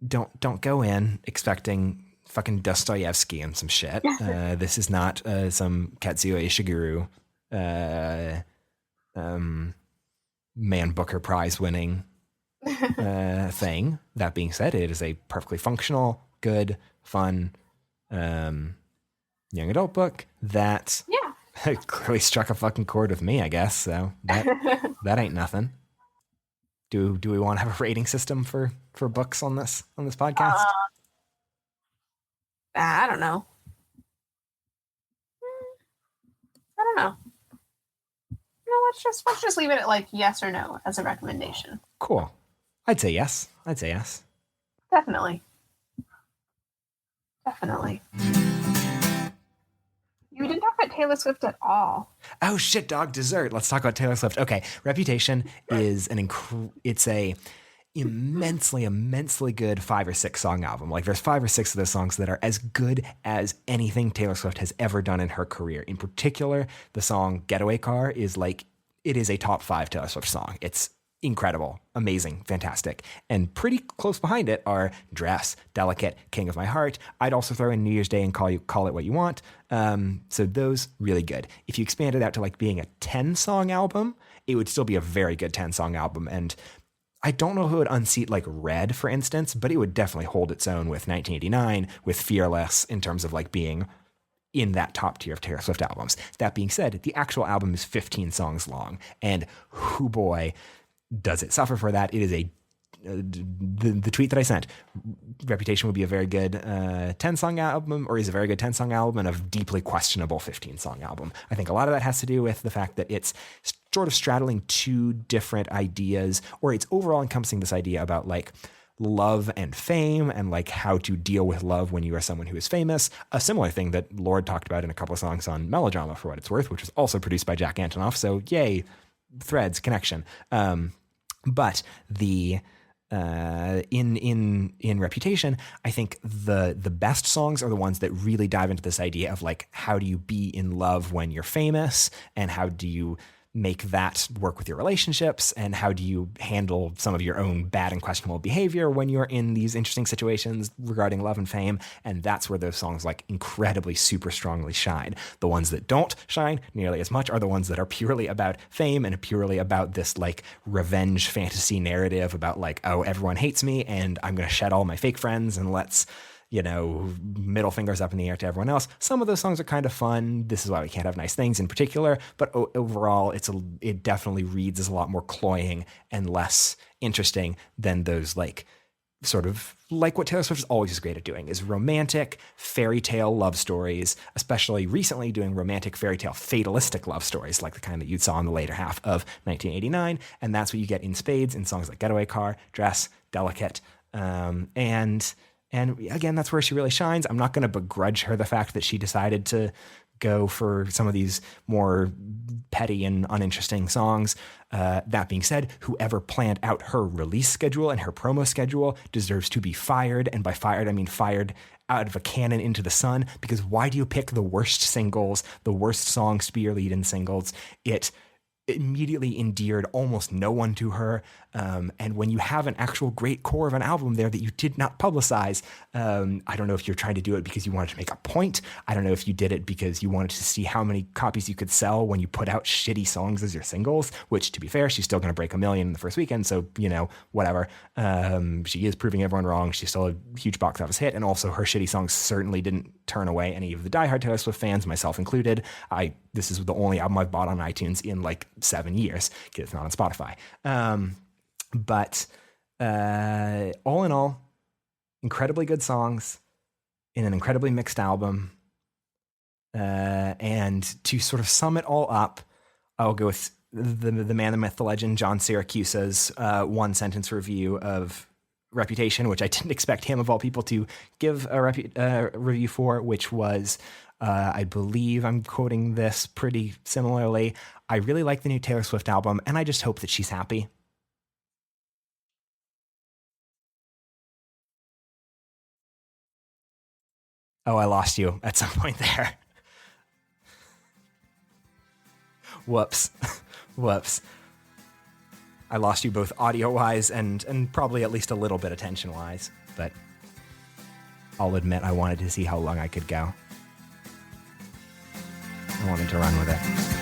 don't go in expecting fucking Dostoevsky and some shit. This is not some Katsuo Ishiguro Man Booker Prize winning thing. That being said, it is a perfectly functional, good, fun young adult book that clearly struck a fucking chord with me, I guess. So that ain't nothing. Do we want to have a rating system for books on this podcast? I don't know. No, let's just leave it at like yes or no as a recommendation. Cool. I'd say yes. Definitely. You didn't talk about Taylor Swift at all. Oh shit, dog, dessert. Let's talk about Taylor Swift. Okay, Reputation is it's a immensely good 5 or 6 song album. Like there's 5 or 6 of those songs that are as good as anything Taylor Swift has ever done in her career. In particular, the song Getaway Car is like, it is a top 5 Taylor Swift song. It's incredible, amazing, fantastic. And pretty close behind it are Dress, Delicate, King of My Heart. I'd also throw in New Year's Day and Call It What You Want. So those, really good. If you expand it out to like being a 10-song album, it would still be a very good 10-song album. And I don't know if it would unseat like Red, for instance, but it would definitely hold its own with 1989, with Fearless, in terms of like being in that top tier of Taylor Swift albums. That being said, the actual album is 15 songs long. And hoo boy, does it suffer for that. It is the tweet that I sent, Reputation would be a very good 10-song album, or is a very good 10-song album, and a deeply questionable 15-song album. I think a lot of that has to do with the fact that it's sort of straddling 2 different ideas, or it's overall encompassing this idea about like love and fame and like how to deal with love when you are someone who is famous. A similar thing that Lorde talked about in a couple of songs on Melodrama, for what it's worth, which was also produced by Jack Antonoff. So yay, threads, connection. But the in Reputation, I think the best songs are the ones that really dive into this idea of like, how do you be in love when you're famous, and how do you make that work with your relationships, and how do you handle some of your own bad and questionable behavior when you're in these interesting situations regarding love and fame. And that's where those songs like incredibly super strongly shine. The ones that don't shine nearly as much are the ones that are purely about fame and purely about this like revenge fantasy narrative about like, oh, everyone hates me and I'm going to shed all my fake friends and let's, you know, middle fingers up in the air to everyone else. Some of those songs are kind of fun. This is why we can't have nice things in particular. But overall, it definitely reads as a lot more cloying and less interesting than those like sort of like what Taylor Swift is always great at doing is romantic fairy tale love stories, especially recently doing romantic fairy tale fatalistic love stories like the kind that you saw in the later half of 1989. And that's what you get in spades in songs like Getaway Car, Dress, Delicate, and again, that's where she really shines. I'm not going to begrudge her the fact that she decided to go for some of these more petty and uninteresting songs. That being said, whoever planned out her release schedule and her promo schedule deserves to be fired. And by fired, I mean fired out of a cannon into the sun, because why do you pick the worst singles, the worst songs to be your lead-in singles? It immediately endeared almost no one to her. And when you have an actual great core of an album there that you did not publicize, I don't know if you're trying to do it because you wanted to make a point. I don't know if you did it because you wanted to see how many copies you could sell when you put out shitty songs as your singles, which, to be fair, she's still going to break 1 million in the first weekend. So, you know, whatever. She is proving everyone wrong. She's still a huge box office hit. And also her shitty songs certainly didn't turn away any of the diehard Taylor Swift fans, myself included. This is the only album I've bought on iTunes in like 7 years. It's not on Spotify. But all in all, incredibly good songs in an incredibly mixed album. And to sort of sum it all up, I'll go with the man, the myth, the legend, John Syracuse's one-sentence review of Reputation, which I didn't expect him, of all people, to give a review for, which was, I believe I'm quoting this pretty similarly, I really like the new Taylor Swift album, and I just hope that she's happy. Oh, I lost you at some point there. Whoops. Whoops. I lost you both audio-wise and probably at least a little bit attention-wise, but I'll admit I wanted to see how long I could go. I wanted to run with it.